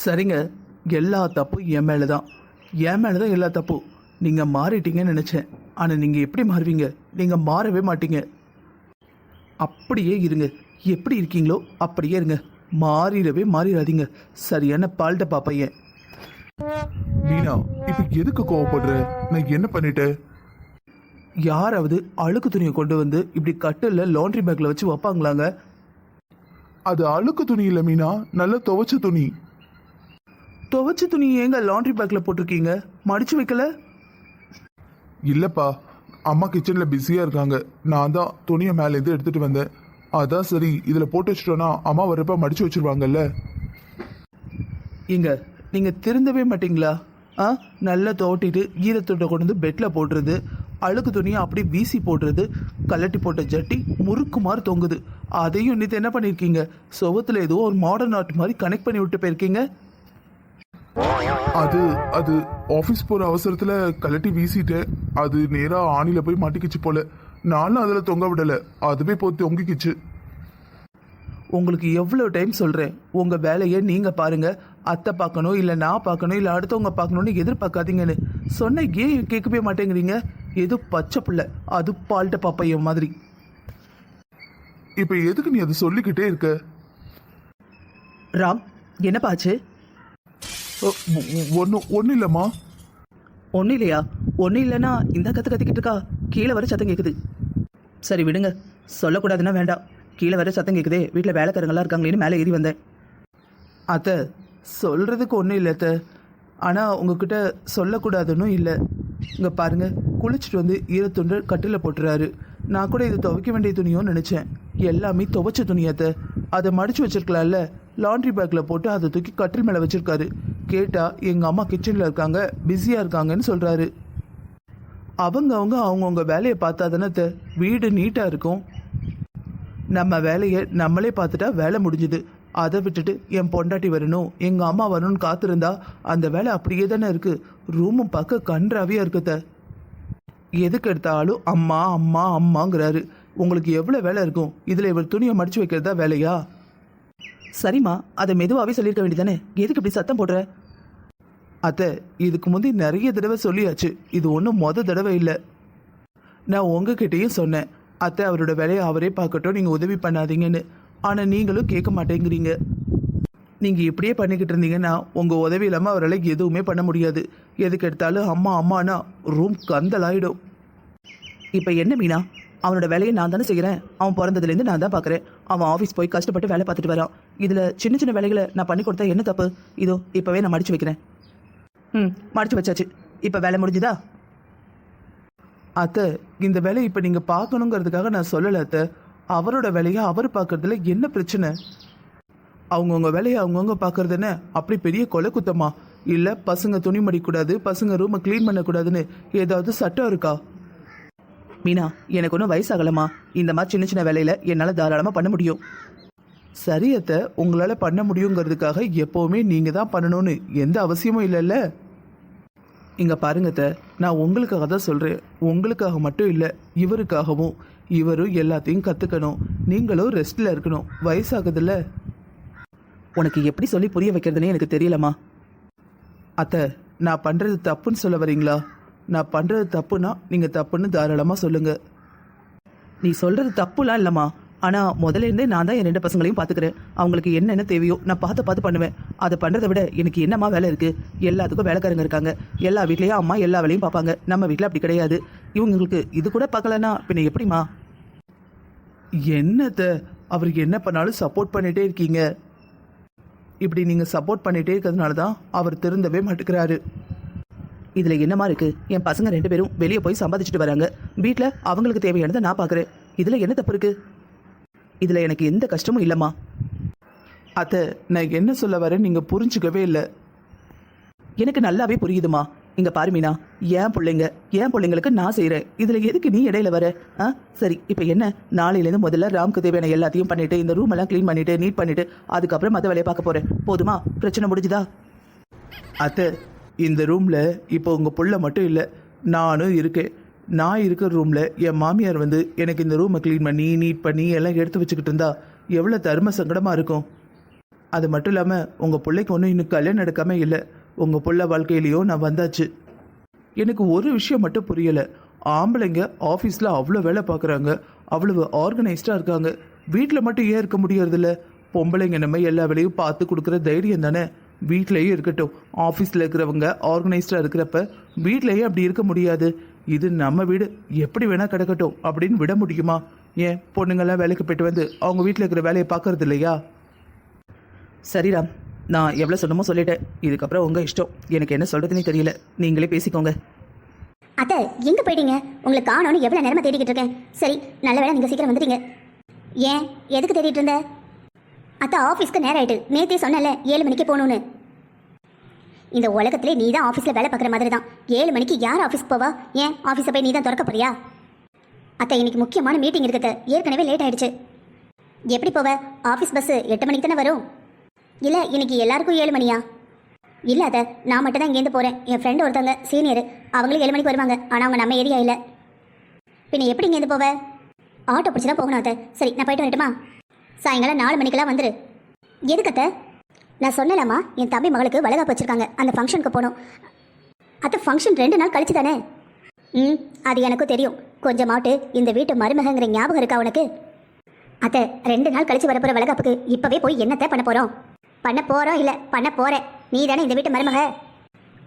சரிங்க, எல்லா தப்பும் என் மேலே தான். என் மேலே தான் எல்லா தப்பும். நீங்கள் மாறிட்டீங்கன்னு நினச்சேன். ஆனால் நீங்கள் எப்படி மாறுவீங்க? நீங்கள் மாறவே மாட்டீங்க. அப்படியே இருங்க. எப்படி இருக்கீங்களோ அப்படியே இருங்க. மாறிடவே மாறிடாதீங்க. சரியான பால்ட பாப்பையன். மீனா, இப்ப எதுக்கு கோவப்படுற? நான் என்ன பண்ணிட்டேன்? யாராவது அழுக்கு துணியை கொண்டு வந்து இப்படி கட்டில் லாண்ட்ரி பேக்கில் வச்சு வைப்பாங்களாங்க? அது அழுக்கு துணி இல்ல மீனா, நல்ல துவைச்ச துணி. துவைச்ச துணி ஏங்க லாண்ட்ரி பேக்கில் போட்டிருக்கீங்க? மடிச்சு வைக்கல? இல்லப்பா, அம்மா கிச்சன்ல பிஸியா இருக்காங்க. நான் தான் துணியை மேல இருந்து எடுத்துட்டு வந்தேன். அதான் சரி, இதுல போட்டு வச்சிட்டோன்னா அம்மா வரப்ப மடிச்சு வச்சிருவாங்கல்ல. இங்க நீங்கள் திருந்தவே மாட்டீங்களா? நல்லா துவட்டிட்டு ஈரத்துண்டை கொண்டு வந்து பெட்டில் போடுறது, அழுக்கு துணியை அப்படி வீசி போடுறது, கலட்டி போட்ட ஜட்டி முறுக்கு மாதிரி தொங்குது. அதையும் நேற்று என்ன பண்ணியிருக்கீங்க? சுவத்தில் ஏதோ ஒரு மாடர்ன் ஆர்ட் மாதிரி கனெக்ட் பண்ணி விட்டு போயிருக்கீங்க. அது அது ஆஃபீஸ் போற அவசரத்துல கலட்டி வீசிட்டேன். அது நேரா ஆணில போய் மாட்டிக்கிச்சு போல. நானும் அதுல தொங்க விடல, அதுவே போய் தொங்கிக்கிச்சு. உங்களுக்கு எவ்வளோ டைம் சொல்கிறேன், உங்கள் வேலையை நீங்கள் பாருங்கள். அத்தை பார்க்கணும், இல்லை நான் பார்க்கணும், இல்லை அடுத்தவங்க பார்க்கணுன்னு எதிர்பார்க்காதீங்கன்னு சொன்ன. ஏன் கேட்கவே மாட்டேங்கிறீங்க? ஏதோ பச்சை பிள்ளை, அது பால்ட்ட பாப்பையன் மாதிரி. இப்ப எதுக்கு நீ அதை சொல்லிக்கிட்டே இருக்க? ராம், என்னப்பாச்சு? ஒன்னும் இல்லம்மா. ஒன்றும் இல்லையா? ஒன்றும் இல்லைன்னா இந்த கத்திக்கிட்டு இருக்கா. கீழே வர சத்தம் கேட்குது. சரி விடுங்க, சொல்லக்கூடாதுன்னா வேண்டாம். கீழே வர சத்தம் கேட்குதே, வீட்டில் வேலைக்காரங்களாம் இருக்காங்களேன்னு மேலே ஏறி வந்தேன். அத்தை, சொல்கிறதுக்கு ஒன்றும் இல்லை அத்தை. ஆனால் உங்ககிட்ட சொல்லக்கூடாதுன்னு இல்லை. இங்கே பாருங்கள், குளிச்சுட்டு வந்து ஈரத்துண்டு கட்டில் போட்டுறாரு. நான் கூட இது துவைக்க வேண்டிய துணியோன்னு நினச்சேன். எல்லாமே துவைச்ச துணியத்தை. அதை மடித்து வச்சிருக்கலாம்ல. லாண்ட்ரி பேக்கில் போட்டு அதை தூக்கி கட்டில் மேலே வச்சுருக்காரு. கேட்டால் எங்கள் அம்மா கிச்சனில் இருக்காங்க, பிஸியாக இருக்காங்கன்னு சொல்கிறாரு. அவங்கவுங்க வேலையை பார்த்தா தானே வீடு நீட்டாக இருக்கும். நம்ம வேலையை நம்மளே பார்த்துட்டா வேலை முடிஞ்சுது. அதை விட்டுட்டு என் பொண்டாட்டி வரணும், எங்கள் அம்மா வரணும்னு காத்திருந்தா அந்த வேலை அப்படியே தானே இருக்குது. ரூமும் பார்க்க கன்றாவியாக இருக்குத. எதுக்கு எடுத்தாலும் அம்மா அம்மா அம்மாங்கிறாரு. உங்களுக்கு எவ்வளோ வேலை இருக்கும்? இதில் இவர் துணியை மடித்து வைக்கிறதா வேலையா? சரிம்மா, அதை மெதுவாகவே சொல்லியிருக்க வேண்டியதானே. எதுக்கு இப்படி சத்தம் போடுற? அத்தை, இதுக்கு முந்தைய நிறைய தடவை சொல்லியாச்சு. இது ஒன்றும் தடவை இல்லை. நான் உங்ககிட்டயும் சொன்னேன், அத்தை அவரோட வேலையை அவரே பார்க்கட்டும், நீங்கள் உதவி பண்ணாதீங்கன்னு. ஆனால் நீங்களும் கேட்க மாட்டேங்கிறீங்க. நீங்கள் இப்படியே பண்ணிக்கிட்டு இருந்தீங்கன்னா உங்கள் உதவி இல்லாமல் அவரால் எதுவுமே பண்ண முடியாது. எதுக்கு எடுத்தாலும் அம்மா அம்மானா ரூம் கந்தலாயிடும். இப்போ என்ன மீனா, அவனோட வேலையை நான் தானே செய்கிறேன். அவன் பிறந்ததுலேருந்து நான் தான் பார்க்குறேன். அவன் ஆஃபீஸ் போய் கஷ்டப்பட்டு வேலை பார்த்துட்டு வரான். இதில் சின்ன சின்ன வேலைகளை நான் பண்ணி கொடுத்தா என்ன தப்பு? இதோ இப்போவே நான் மடித்து வைக்கிறேன். மடித்து வச்சாச்சு. இப்போ வேலை முடிஞ்சுதா? அத்தை, இந்த வேலையை இப்போ நீங்கள் பார்க்கணுங்கிறதுக்காக நான் சொல்லலை அத்தை. அவரோட வேலையை அவர் பார்க்கறதுல என்ன பிரச்சனை? அவங்கவுங்க வேலையை அவங்கவுங்க பார்க்கறது என்ன அப்படி பெரிய கொலை குத்தமா? இல்லை பசங்க துணி மடிக்கூடாது, பசங்க ரூமை க்ளீன் பண்ணக்கூடாதுன்னு ஏதாவது சட்டம் இருக்கா? மீனா, எனக்கு ஒன்றும் வயசாகலமா. இந்த மாதிரி சின்ன சின்ன வேலையில் என்னால் தாராளமாக பண்ண முடியும். சரியத்தை, உங்களால் பண்ண முடியுங்கிறதுக்காக எப்போவுமே நீங்கள் தான் பண்ணணும்னு எந்த அவசியமும் இல்லைல்ல. இங்கே பாருங்கத்த, நான் உங்களுக்காக தான் சொல்கிறேன். உங்களுக்காக மட்டும் இல்லை, இவருக்காகவும். இவரும் எல்லாத்தையும் கற்றுக்கணும், நீங்களும் ரெஸ்ட்டில் இருக்கணும். வயசாகுதுல்ல. உனக்கு எப்படி சொல்லி புரிய வைக்கிறதுனே எனக்கு தெரியலம்மா. அத்தை, நான் பண்ணுறது தப்புன்னு சொல்ல வரீங்களா? நான் பண்ணுறது தப்புனா நீங்கள் தப்புன்னு தாராளமாக சொல்லுங்கள். நீ சொல்கிறது தப்புலாம் இல்லைம்மா. ஆனால் முதல்ல இருந்தே நான் தான் என் 2 பசங்களையும் பார்த்துக்கிறேன். அவங்களுக்கு என்னென்ன தேவையோ நான் பார்த்து பண்ணுவேன். அதை பண்ணுறதை விட எனக்கு என்னம்மா வேலை இருக்குது? எல்லாத்துக்கும் வேலைக்காரங்க இருக்காங்க. எல்லா வீட்லேயும் அம்மா எல்லா வேலையும் பார்ப்பாங்க. நம்ம வீட்டில் அப்படி கிடையாது. இவங்களுக்கு இது கூட பார்க்கலன்னா பின்ன எப்படிம்மா? என்னத்த, அவருக்கு என்ன பண்ணாலும் சப்போர்ட் பண்ணிகிட்டே இருக்கீங்க. இப்படி நீங்கள் சப்போர்ட் பண்ணிகிட்டே இருக்கிறதுனால தான் அவர் திருந்தவே மாட்டேங்கிறாரு. இதில் என்னமா இருக்குது? என் பசங்க 2 பேரும் வெளியே போய் சம்பாதிச்சுட்டு வராங்க. வீட்டில் அவங்களுக்கு தேவையானதை நான் பார்க்குறேன். இதில் என்ன தப்பு இருக்குது? இதில் எனக்கு எந்த கஷ்டமும் இல்லைம்மா. அத்தை, நான் என்ன சொல்ல வரேன் நீங்கள் புரிஞ்சுக்கவே இல்லை. எனக்கு நல்லாவே புரியுதுமா. இங்கே பாரு மீனா, என் பிள்ளைங்களுக்கு நான் செய்கிறேன். இதில் எதுக்கு நீ இடையில வர? சரி, இப்போ என்ன? நாளையிலேருந்து முதல்ல ராம்க்கு தேவையான எல்லாத்தையும் பண்ணிவிட்டு, இந்த ரூம் எல்லாம் க்ளீன் பண்ணிவிட்டு, நீட் பண்ணிவிட்டு, அதுக்கப்புறம் மற்ற வேலையை பார்க்க போகிறேன். போதுமா? பிரச்சனை முடிஞ்சுதா? அத்தை, இந்த ரூமில் இப்போ உங்கள் புள்ள மட்டும் இல்லை, நானும் இருக்கேன். நான் இருக்கிற ரூமில் என் மாமியார் வந்து எனக்கு இந்த ரூமை க்ளீன் பண்ணி நீட் பண்ணி எல்லாம் எடுத்து வச்சுக்கிட்டு இருந்தா எவ்வளோ தர்ம சங்கடமாக இருக்கும். அது மட்டும் இல்லாமல் உங்கள் பிள்ளைக்கு ஒன்றும் இன்னும் கல்யாணம் நடக்காமல் இல்லை. உங்கள் பிள்ளை வாழ்க்கையிலையும் நான் வந்தாச்சு. எனக்கு ஒரு விஷயம் மட்டும் புரியலை. ஆம்பளைங்க ஆஃபீஸில் அவ்வளோ வேலை பார்க்குறாங்க, அவ்வளவு ஆர்கனைஸ்டாக இருக்காங்க. வீட்டில் மட்டும் ஏன் இருக்க முடியறதில்ல? பொம்பளைங்க நம்ம எல்லா வேலையும் பார்த்து கொடுக்குற தைரியம் தானே. வீட்லேயே இருக்கட்டும். ஆஃபீஸில் இருக்கிறவங்க ஆர்கனைஸ்டாக இருக்கிறப்ப வீட்லேயே அப்படி இருக்க முடியாது. இது நம்ம வீடு, எப்படி வேணால் கிடக்கட்டும் அப்படின்னு விட முடியுமா? ஏன் பொண்ணுங்கள்லாம் வேலைக்கு போயிட்டு வந்து அவங்க வீட்டில் இருக்கிற வேலையை பார்க்கறது இல்லையா? சரி ராம், நான் எவ்வளோ சொன்னமோ சொல்லிட்டேன். இதுக்கப்புறம் உங்கள் இஷ்டம். எனக்கு என்ன சொல்கிறதுனே தெரியல. நீங்களே பேசிக்கோங்க. அத்தை எங்கே போயிட்டீங்க? உங்களுக்கு காணோன்னு எவ்வளோ நேரமாக தேடிக்கிட்டு இருக்கேன். சரி, நல்ல வேளை நீங்கள் சீக்கிரம் வந்துட்டீங்க. ஏன் எதுக்கு தேடிட்டு இருந்த? அத்தை ஆஃபீஸ்க்கு நேரம் ஆயிட்டு. நேற்றே சொன்னல 7 மணிக்கு போகணுன்னு. இந்த உலகத்திலே நீ தான் ஆஃபீஸில் வேலை பார்க்குற மாதிரி தான். 7 மணிக்கு யார் ஆஃபீஸ்க்கு போவா? ஏன் ஆஃபீஸை போய் நீ தான் திறக்க போறியா? அத்தை இன்னைக்கு முக்கியமான மீட்டிங் இருக்குது. ஏற்கனவே லேட் ஆயிடுச்சு. எப்படி போவ? ஆஃபீஸ் பஸ்ஸு 8 மணிக்கு தானே வரும். இல்லை இன்னைக்கு எல்லாருக்கும் 7 மணியா? இல்லை அத்தை, நான் மட்டும் தான் இங்கேருந்து போகிறேன். என் ஃப்ரெண்டு ஒருத்தவங்க சீனியர், அவங்களும் 7 மணிக்கு வருவாங்க. ஆனால் அவங்க நம்ம ஏரியா இல்லை. பின்ன எப்படி இங்கேருந்து போவ? ஆட்டோ பிடிச்சி தான் போகணும் அத்தை. சரி, நான் போயிட்டு வரட்டுமா? சாயங்காலம் 4 மணிக்கெல்லாம் வந்துரு. எதுக்கு அத்தை? நான் சொன்னலாமா, என் தம்பி மகளுக்கு வளகாப்பு வச்சுருக்காங்க, அந்த ஃபங்க்ஷனுக்கு போகணும். அத்தை ஃபங்க்ஷன் 2 நாள் கழிச்சு தானே? அது எனக்கும் தெரியும். கொஞ்சமாட்டு இந்த வீட்டு மருமகங்கிற ஞாபகம் இருக்கா உனக்கு? அத்தை 2 நாள் கழிச்சு வரப்போகிற வளகாப்புக்கு இப்போவே போய் என்னத்தை பண்ண போகிறோம்? பண்ண போகிறோம் இல்லை பண்ண போகிறேன். நீ தானே இந்த வீட்டு மருமக.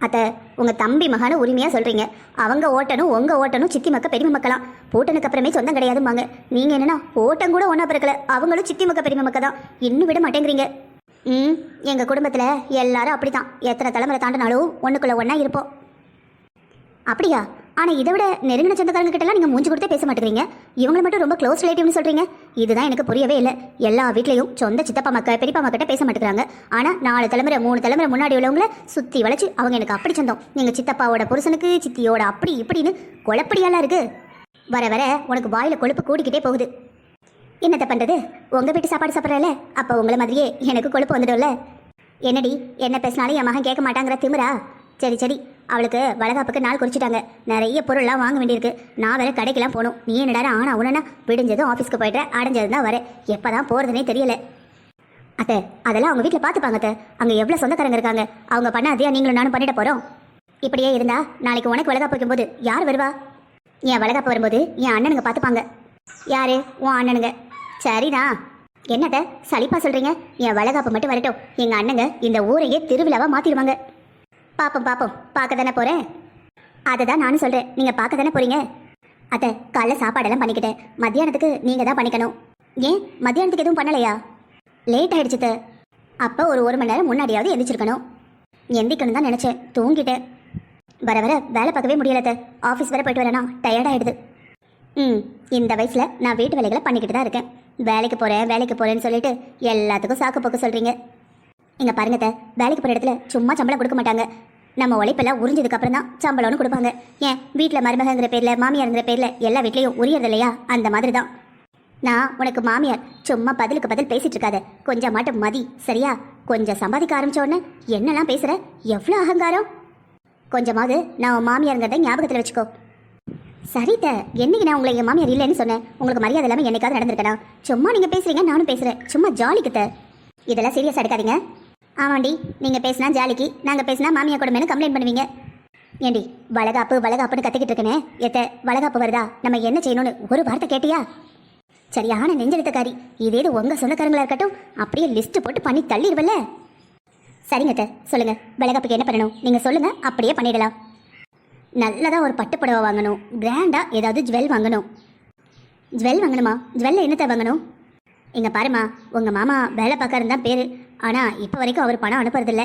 அத்தை உங்கள் தம்பி மகான்னு உரிமையாக சொல்கிறீங்க. அவங்க ஓட்டணும், உங்கள் ஓட்டணும், சித்தி மக்க பெரியம மக்களாம். பூட்டனுக்கு அப்புறமே சொந்தம் கிடையாதும்பாங்க. நீங்கள் என்னன்னா ஓட்டம் கூட ஒன்றா பிறக்கல, அவங்களும் சித்தி மக்க பெரியம மக்க தான். இன்னும் விட மாட்டேங்கிறீங்க. எங்கள் குடும்பத்தில் எல்லாரும் அப்படி தான். எத்தனை தலைமுறை தாண்டினாலும் ஒன்றுக்குள்ளே ஒன்றா இருப்போம். அப்படியா? ஆனால் இதை விட நெருங்கின சொந்தக்காரங்க கிட்டலாம் நீங்கள் மூஞ்சி கொடுத்தே பேச மாட்டேங்கிறீங்க. இவங்களை மட்டும் ரொம்ப க்ளோஸ் ரிலேட்டிவ்னு சொல்கிறீங்க. இதுதான் எனக்கு புரியவே இல்லை. எல்லா வீட்லேயும் சொந்த சித்தப்பா மக்க பெரியப்பா மக்கட்ட பேச மாட்டேங்கிறாங்க. ஆனால் 4 தலைமுறை 3 தலைமுறை முன்னாடி உள்ளவங்கள சுற்றி வளைச்சு அவங்க எனக்கு அப்படி சொந்தம். நீங்கள் சித்தப்பாவோட புருஷனுக்கு சித்தியோட அப்படி இப்படின்னு குழப்படியாலாம் இருக்குது. வர வர உனக்கு வாயில் கொழுப்பு கூடிக்கிட்டே போகுது. என்னத்தை பண்ணுறது? உங்கள் வீட்டு சாப்பாடு சாப்பிட்றல, அப்போ உங்களை மாதிரியே எனக்கு கொழுப்பு வந்துடும்ல. என்னடி என்ன பேசினாலும் என் மகன் கேட்க மாட்டாங்கிற திமிரா? சரி சரி, அவளுக்கு வளகாப்புக்கு நாள் குறிச்சிட்டாங்க. நிறைய பொருள்லாம் வாங்க வேண்டியிருக்கு. நான் வேற கடைக்கெல்லாம் போகணும். நீ என்னடா ஆனா உடனே விடிஞ்சதும் ஆஃபீஸ்க்கு போய்ட்டு அடைஞ்சது தான் வரேன். எப்போ தான் போகிறதுனே தெரியல. அத்தை அதெல்லாம் அவங்க வீட்டில் பார்த்துப்பாங்க அத்தை. அங்கே எவ்வளோ சொந்தக்காரங்க இருக்காங்க. அவங்க பண்ண அதையா நீங்களும் நானும் பண்ணிட போகிறோம். இப்படியே இருந்தா நாளைக்கு உனக்கு வளகாப்பு வைக்கும்போது யார் வருவா? என் வளகாப்பு வரும்போது என் அண்ணனுங்க பார்த்துப்பாங்க. யாரு? உன் அண்ணனுங்க. சரிதான். என்னத்த சலிப்பா சொல்கிறீங்க? என் வளகாப்பு மட்டும் வரட்டும். எங்கள் அண்ணங்க இந்த ஊரையே திருவிழாவாக மாற்றிடுவாங்க. பாப்போம் பாப்போம், பார்க்க தானே போகிறேன். அதை தான் நானும் சொல்கிறேன். நீங்கள் பார்க்க தானே போகிறீங்க. அத்தை காலைல சாப்பாடெல்லாம் பண்ணிக்கிட்டேன். மத்தியானத்துக்கு நீங்கள் தான் பண்ணிக்கணும். ஏன் மத்தியானத்துக்கு எதுவும் பண்ணலையா? லேட் ஆகிடுச்சு. அப்போ ஒரு மணி நேரம் முன்னாடியாவது எந்திரிச்சிருக்கணும். எந்திக்கணும் தான் நினச்சேன், தூங்கிட்டேன். வர வர வேலை பார்க்கவே முடியலத்த. ஆஃபீஸ் வர போயிட்டு வரேன்னா டயர்டாகிடுது. இந்த வயசில் நான் வீட்டு வேலைகளை பண்ணிக்கிட்டு தான் இருக்கேன். வேலைக்கு போகிறேன்னு சொல்லிட்டு எல்லாத்துக்கும் சாக்கு போக்கு சொல்கிறீங்க. இங்கே பாருங்கத்த, வேலைக்கு போகிற இடத்துல சும்மா சம்பளம் கொடுக்க மாட்டாங்க. நம்ம உழைப்பெல்லாம் உறிஞ்சதுக்கு அப்புறம் தான் சம்பளம்னு கொடுப்பாங்க. ஏன் வீட்டில் மருமகங்கிற பேரில் மாமியாருங்கிற பேரில் எல்லா வீட்லேயும் உரியறது இல்லையா? அந்த மாதிரி தான் நான் உனக்கு மாமியார். சும்மா பதிலுக்கு பதில் பேசிட்டு இருக்காத. கொஞ்சம் மாட்டம் மதி, சரியா? கொஞ்சம் சம்பாதிக்க ஆரம்பிச்ச உடனே என்னெல்லாம் பேசுகிற? எவ்வளோ அகங்காரம்! கொஞ்சமாவது நான் உன் மாமியாருங்கிறத ஞாபகத்தில் வச்சுக்கோ. சரித்த, என்னைக்கு நான் உங்களை என் மாமியார் இல்லைன்னு சொன்னேன்? உங்களுக்கு மரியாதை இல்லாமல் என்னைக்காவது நடந்திருக்கேனா? சும்மா நீங்கள் பேசுகிறீங்க, நானும் பேசுகிறேன். சும்மா ஜாலிக்குத்த. இதெல்லாம் சீரியஸ் எடுக்காதீங்க. ஆமாண்டி, நீங்கள் பேசினா ஜாலிக்கு, நாங்கள் பேசினா மாமியார் கொடுமைன்னு கம்ப்ளைண்ட் பண்ணுவீங்க. ஏண்டி வளகாப்புன்னு கத்திக்கிட்டு இருக்கனே, வளகாப்பு வருதா? நம்ம என்ன செய்யணும்னு ஒரு வார்த்தை கேட்டியா? சரியான நெஞ்செழுத்தக்காரி. இதே உங்கள் சொந்தக்காரங்களா இருக்கட்டும், அப்படியே லிஸ்ட்டு போட்டு பண்ணி தள்ளிடுவல்ல. சரிங்க சொல்லுங்கள், வளகாப்புக்கு என்ன பண்ணணும் நீங்கள் சொல்லுங்கள், அப்படியே பண்ணிடலாம். நல்லதாக ஒரு பட்டு புடவை வாங்கணும். கிராண்டாக ஏதாவது ஜுவல் வாங்கணும். ஜுவல் வாங்கணுமா? ஜுவல்ல என்னத்தை வாங்கணும்? இங்கே பாருமா, உங்கள் மாமா வேலை பார்க்கறது தான் பேர். ஆனால் இப்போ வரைக்கும் அவர் பணம் அனுப்புறதில்ல.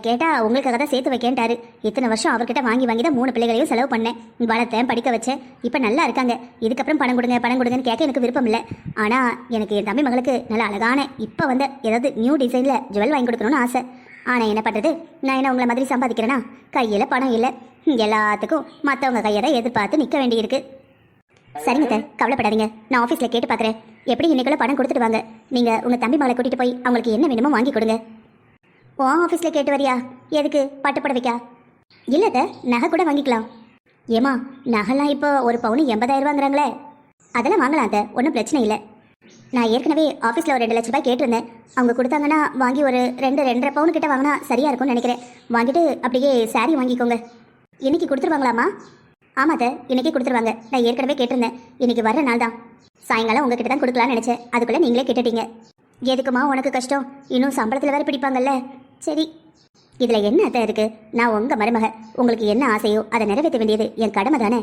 கேட்டால் உங்களுக்காக தான் சேர்த்து வைக்கேன்ட்டாரு. இத்தனை வருஷம் அவர்கிட்ட வாங்கி தான் 3 பிள்ளைகளையும் செலவு பண்ணேன், வளர்த்தேன், படிக்க வச்சேன். இப்போ நல்லா இருக்காங்க. இதுக்கப்புறம் பணம் கொடுங்கன்னு கேட்க எனக்கு விருப்பம் இல்லை. ஆனால் எனக்கு என் தம்பி மகளுக்கு நல்ல அழகான இப்போ வந்து ஏதாவது நியூ டிசைனில் ஜுவல் வாங்கி கொடுக்கணும்னு ஆசை. ஆனால் என்ன பண்ணுறது, நான் என்ன உங்களை மாதிரி சம்பாதிக்கிறேன்னா? கையில் பணம் இல்லை. எல்லாத்துக்கும் மற்றவங்க கையை தான் எதிர்பார்த்து நிற்க வேண்டியிருக்கு. சரிங்க கவலைப்படாதீங்க, நான் ஆஃபீஸில் கேட்டு பார்க்குறேன். எப்படி இன்னைக்குள்ள பணம் கொடுத்துட்டு வாங்க. நீங்கள் உங்கள் தம்பி மகளை கூட்டிகிட்டு போய் அவங்களுக்கு என்ன வேணுமோ வாங்கி கொடுங்க. ஆஃபீஸில் கேட்டு வரியா? எதுக்கு? பட்டு புடவைக்கா? இல்லை நகை கூட வாங்கிக்கலாம். ஏமா, நகைலாம் இப்போ ஒரு பவுனு 80,000 ரூபாங்கிறாங்களே. அதெல்லாம் வாங்கலாம் ஒன்றும் பிரச்சனை இல்லை. நான் ஏற்கனவே ஆஃபீஸில் ஒரு 2 லட்ச ரூபாய் கேட்டிருந்தேன். அவங்க கொடுத்தாங்கன்னா வாங்கி ஒரு 2-2.5 பவுன் கிட்ட வாங்கினா சரியாக இருக்கும்னு நினைக்கிறேன். வாங்கிட்டு அப்படியே சாரி வாங்கிக்கோங்க. இன்னைக்கு கொடுத்துருவாங்களாம்மா? ஆமாத்த, இன்னைக்கே கொடுத்துருவாங்க. நான் ஏற்கனவே கேட்டிருந்தேன். இன்னைக்கு வர்ற நாள் தான். சாயங்காலம் உங்ககிட்ட தான் கொடுக்கலான்னு நினச்சேன். அதுக்குள்ளே நீங்களே கேட்டுட்டீங்க. எதுக்குமா உனக்கு கஷ்டம்? இன்னும் சம்பளத்தில் வேறு பிடிப்பாங்கல்ல. சரி, இதில் என்ன அத்தை இருக்குது? நான் உங்கள் மருமக. உங்களுக்கு என்ன ஆசையோ அதை நிறைவேற்ற வேண்டியது என் கடமை தானே.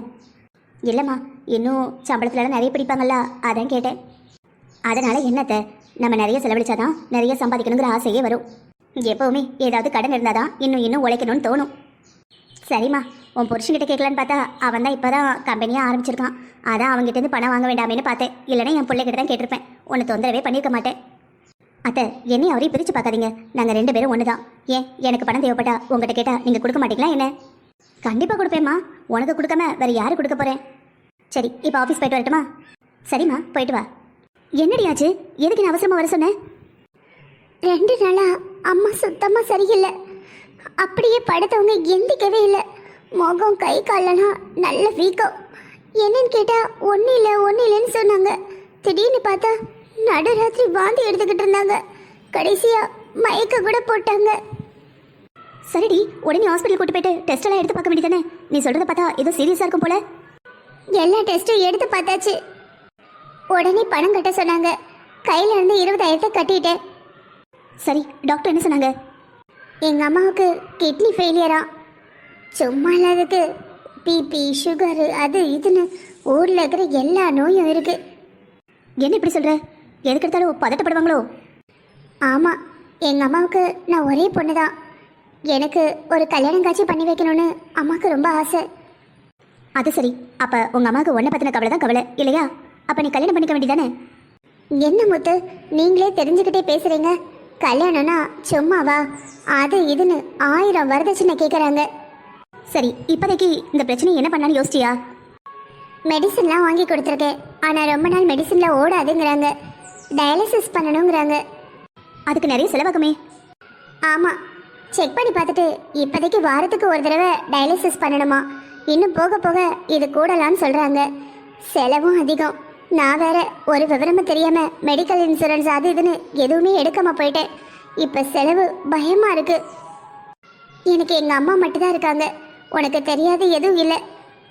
இல்லைம்மா, இன்னும் சம்பளத்துலலாம் நிறைய பிடிப்பாங்கல்ல, அதான் கேட்டேன். அதனால் என்னத்தை, நம்ம நிறைய செலவழிச்சாதான் நிறைய சம்பாதிக்கணுங்கிற ஆசையே வரும். எப்போவுமே ஏதாவது கடன் இருந்தால் தான் இன்னும் உழைக்கணும்னு தோணும். சரிம்மா, உன் புருஷன்கிட்ட கேட்கலான்னு பார்த்தா அவன் தான் இப்போ தான் கம்பெனியாக ஆரம்பிச்சிருக்கான். அதான் அவங்ககிட்டேருந்து பணம் வாங்க வேண்டாமேன்னு பார்த்தேன். இல்லைன்னா என் பிள்ளைகிட்ட தான் கேட்டிருப்பேன். உன்னை தொந்தரவே பண்ணியிருக்க மாட்டேன். அத்தை, என்னையும் அவரையும் பிரித்து பார்க்காதீங்க. நாங்கள் 2 பேரும் ஒன்று தான். ஏன் எனக்கு பணம் தேவைப்பட்டா உங்கள்கிட்ட கேட்டால் நீங்கள் கொடுக்க மாட்டீங்களா என்ன? கண்டிப்பாக கொடுப்பேம்மா. உனக்கு கொடுக்காம வேறு யாரு கொடுக்க போகிறேன்? சரி, இப்போ ஆஃபீஸ் போயிட்டு வரட்டுமா? சரிம்மா, போயிட்டு வா. என்னடி ஆச்சு? எதுக்கு நான் அவசரமாக வர சொன்னேன்? 2 நாளா அம்மா சுத்தமாக சரியில்லை. அப்படியே படுத்தவங்க எந்திக்கவே இல்லை. முகம் கை காலெல்லாம் நல்ல வீக்கம். என்னன்னு கேட்டால் ஒன்றும் இல்லைன்னு சொன்னாங்க. திடீர்னு பார்த்தா நடுராத்திரி வாந்தி எடுத்துக்கிட்டு இருந்தாங்க. கடைசியாக மயக்க கூட போட்டாங்க. சரிடி, உடனே ஹாஸ்பிட்டல் கூட்டு போயிட்டு டெஸ்ட் எல்லாம் எடுத்து பார்க்க வேண்டியதானே? நீ சொல்கிறத பார்த்தா ஏதோ சீரியஸாக இருக்கும் போல. எல்லா டெஸ்ட்டும் எடுத்து பார்த்தாச்சு. உடனே பணம் கட்ட சொன்னாங்க. கையில் இருந்து 20,000 கட்டிட்டேன். சரி, டாக்டர் என்ன சொன்னாங்க? எங்கள் அம்மாவுக்கு கிட்னி ஃபெயிலியரா. சும்மா இல்லாததுக்கு பிபி, சுகரு, அது இதுன்னு ஊரில் இருக்கிற எல்லா நோயும் இருக்குது. என்ன இப்படி சொல்கிற? எதுக்கு எடுத்தாலும் பதட்டப்படுவாங்களோ? ஆமாம், எங்கள் அம்மாவுக்கு நான் ஒரே பொண்ணு தான். எனக்கு ஒரு கல்யாணம் காட்சி பண்ணி வைக்கணும்னு அம்மாவுக்கு ரொம்ப ஆசை. அது சரி, அப்போ உங்கள் அம்மாவுக்கு ஒன்றை பற்றின கவலை தான் கவலை இல்லையா? அப்போ நீ கல்யாணம் பண்ணிக்க வேண்டியதானே? என்ன முத்து, நீங்களே தெரிஞ்சுக்கிட்டே பேசுகிறீங்க. கல்யாணம்னா சும்மாவா? அது இதுன்னு 1000 வரதட்சணை கேட்குறாங்க. சரி, இப்போதைக்கு இந்த பிரச்சனையை என்ன பண்ணலான்னு யோசிச்சியா? மெடிசன்லாம் வாங்கி கொடுத்துருக்கேன். ஆனால் ரொம்ப நாள் மெடிசனில் ஓடாதுங்கிறாங்க. டயாலிசிஸ் பண்ணணுங்கிறாங்க. அதுக்கு நிறைய செலவாகுமே. ஆமாம், செக் பண்ணி பார்த்துட்டு இப்போதைக்கு வாரத்துக்கு ஒரு தடவை டயாலிசிஸ் பண்ணணுமா. இன்னும் போக போக இது கூடலான்னு சொல்கிறாங்க. செலவும் அதிகம். நான் வேற ஒரு விவரமும் தெரியாமல் மெடிக்கல் இன்சூரன்ஸ் அது இதுன்னு எதுவுமே எடுக்காமல் போயிட்டேன். இப்போ செலவு பயமாக இருக்குது. எனக்கு எங்கள் அம்மா மட்டும்தான் இருக்காங்க. உனக்கு தெரியாது எதுவும் இல்லை.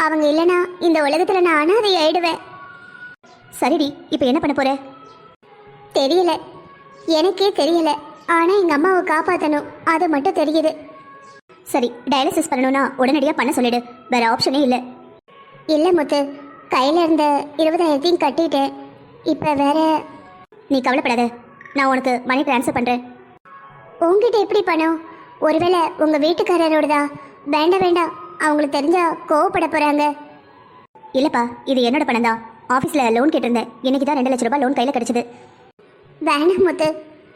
அவங்க இல்லைனா இந்த உலகத்தில் நான் அனாதை ஆயிடுவேன். சரிடி, இப்போ என்ன பண்ண போற? தெரியல, எனக்கே தெரியல. ஆனால் எங்கள் அம்மாவை காப்பாற்றணும், அது மட்டும் தெரியுது. சரி, டயாலிசிஸ் பண்ணணும்னா உடனடியாக பண்ண சொல்லிடு. வேற ஆப்ஷனே இல்லை. இல்லை முத்து, கையில் இருந்த 20,000 கட்டிட்டேன். இப்போ வேற. நீ கவலைப்படாத, நான் உனக்கு மணி ட்ரான்ஸ்ஃபர் பண்ணுறேன். உங்ககிட்ட எப்படி பணம்? ஒருவேளை உங்கள் வீட்டுக்காரரோடதா? வேண்டாம், அவங்களுக்கு தெரிஞ்சா கோவப்பட போகிறாங்க. இல்லைப்பா, இது என்னோட பணம் தான். ஆஃபீஸில் லோன் கேட்டிருந்தேன். இன்னைக்கு தான் 2 லட்ச ரூபாய் லோன் கையில் கிடச்சிது. வேணாம் முத்து,